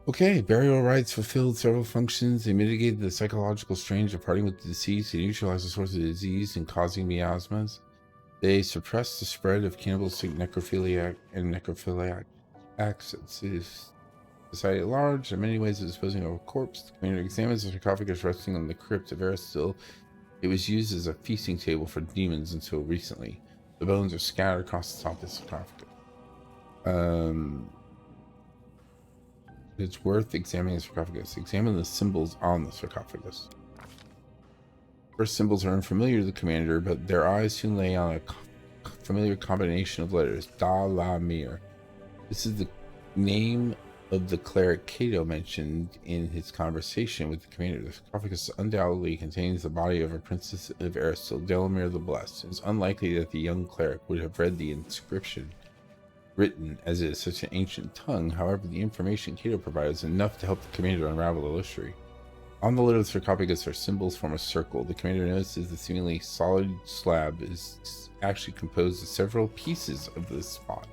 Okay, burial rites fulfilled several functions. They mitigated the psychological strain of parting with the deceased. They neutralized the source of the disease and causing miasmas. They suppressed the spread of cannibalistic necrophiliac acts at society at large. There are many ways of disposing of a corpse. The commander examines the sarcophagus resting on the crypt of Aristil. It was used as a feasting table for demons until recently. The bones are scattered across the top of the sarcophagus. It's worth examining the sarcophagus. Examine the symbols on the sarcophagus. First symbols are unfamiliar to the commander, but their eyes soon lay on a familiar combination of letters. Da La Mir. This is the name of the cleric Cato mentioned in his conversation with the commander. The sarcophagus undoubtedly contains the body of a princess of Aristil, Delamere the Blessed. It's unlikely that the young cleric would have read the inscription written, as it is such an ancient tongue. However, the information Cato provided is enough to help the commander unravel the mystery. On the lid of the sarcophagus are symbols form a circle. The commander notices the seemingly solid slab is actually composed of several pieces of this spot.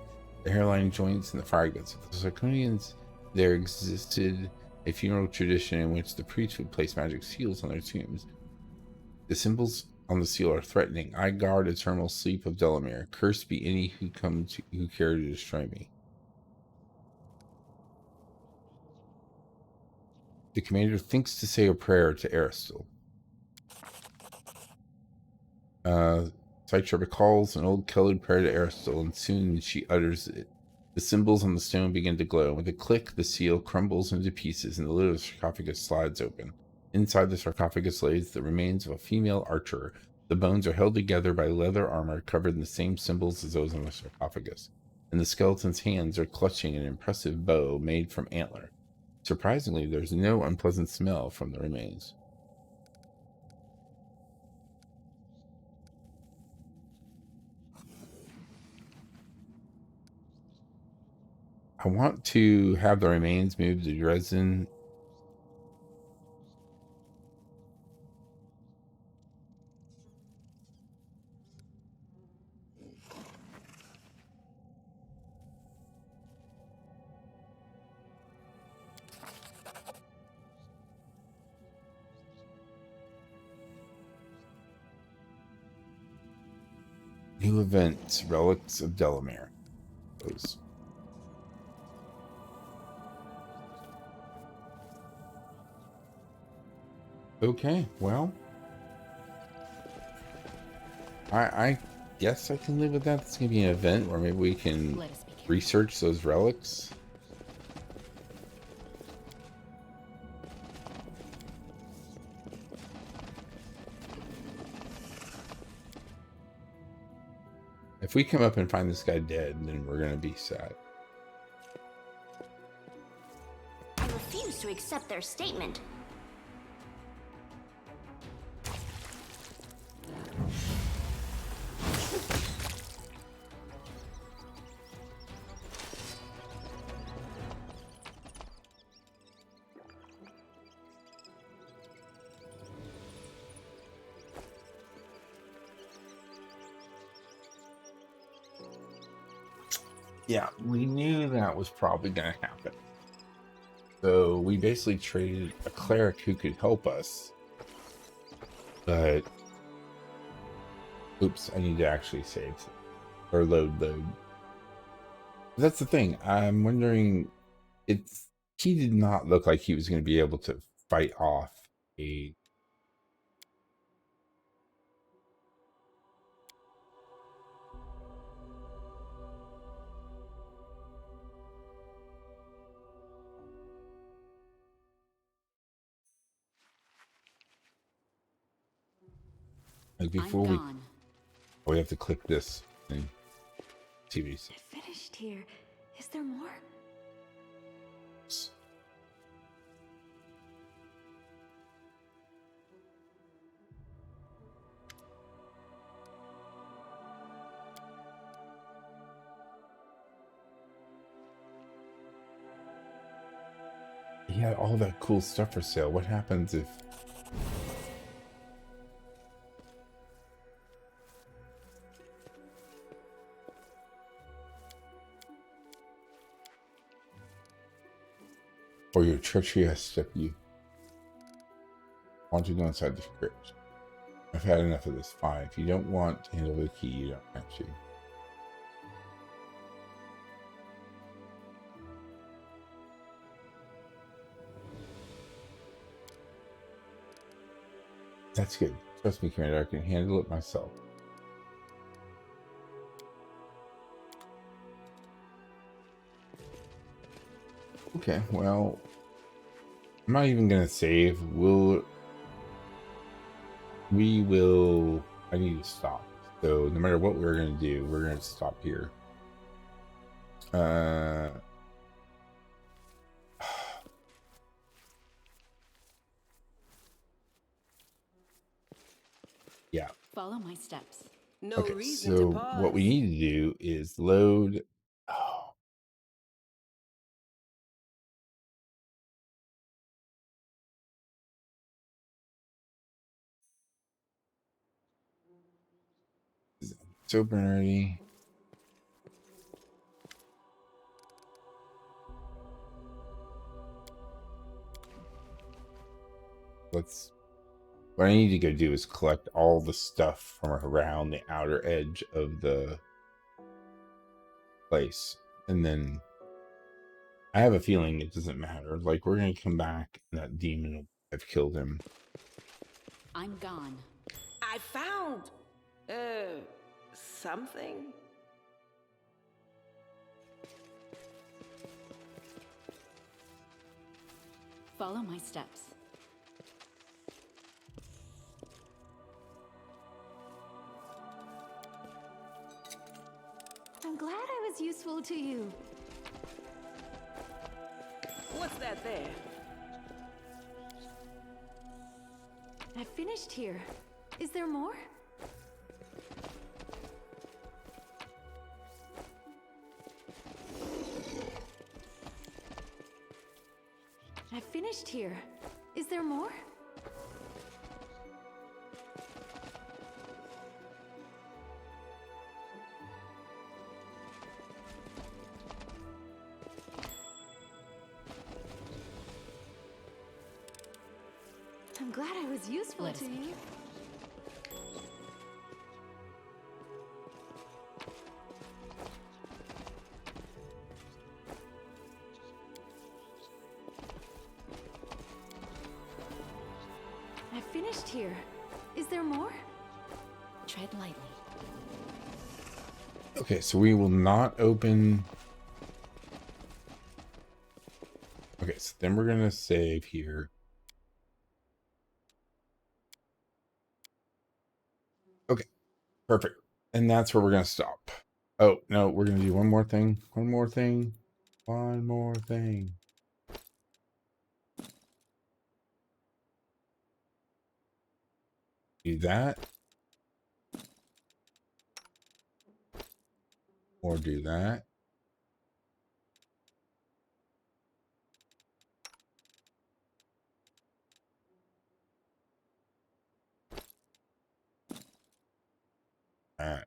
The hairline joints and the fragments. Of the Sarconians, there existed a funeral tradition in which the priest would place magic seals on their tombs. The symbols on the seal are threatening. I guard eternal sleep of Delamere. Cursed be any who care to destroy me. The commander thinks to say a prayer to Aristil. Cytra recalls an old colored prayer to Aristil, and soon she utters it. The symbols on the stone begin to glow. With a click, the seal crumbles into pieces, and the lid of the sarcophagus slides open. Inside the sarcophagus lays the remains of a female archer. The bones are held together by leather armor covered in the same symbols as those on the sarcophagus, and the skeleton's hands are clutching an impressive bow made from antler. Surprisingly, there's no unpleasant smell from the remains. I want to have the remains moved to Dresden. New events, relics of Delamere. Those. Okay, well, I guess I can live with that. It's gonna be an event where maybe we can research those relics. If we come up and find this guy dead, then we're gonna be sad. I refuse to accept their statement. Yeah, we knew that was probably going to happen. So we basically traded a cleric who could help us. But, oops, I need to actually save or load. That's the thing. I'm wondering, he did not look like he was going to be able to fight off a... Like before we have to click this and see what he says. I finished here. Is there more? He had all that cool stuff for sale. What happens if Or your treacherous step you want to go inside the crypt. I've had enough of this. Fine. If you don't want to handle the key, you don't have to. That's good. Trust me, Commander, I can handle it myself. Okay, well, I'm not even gonna save. We will. I need to stop. So no matter what we're gonna do, we're gonna stop here. Yeah. Follow my steps. No Okay, reason so to pause. what we need to do is load. Oh. It's open already. What I need to go do is collect all the stuff from around the outer edge of the place. And then I have a feeling it doesn't matter. Like, we're going to come back and that demon will have killed him. I'm gone. I found, something. Follow my steps. I'm glad I was useful to you. What's that there? I finished here. Is there more? I finished here. Is there more? I'm glad I was useful Let us to be you. I finished here. Is there more? Tread lightly. Okay, so we will not open. Okay, so then we're going to save here. Okay, perfect. And that's where we're going to stop. Oh, no, we're going to do one more thing. One more thing. One more thing. Do that. Or do that. Alright.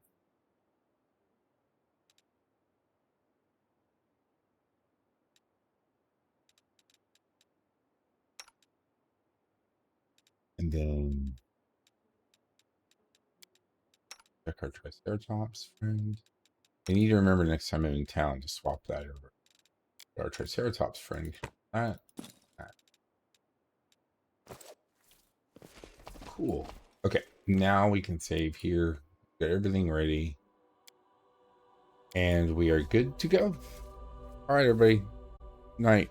And then check our Triceratops friend. I need to remember next time I'm in town to swap that over. Our Triceratops friend. That. Cool. Okay, now we can save here. Got everything ready. And we are good to go. All right, everybody. Night.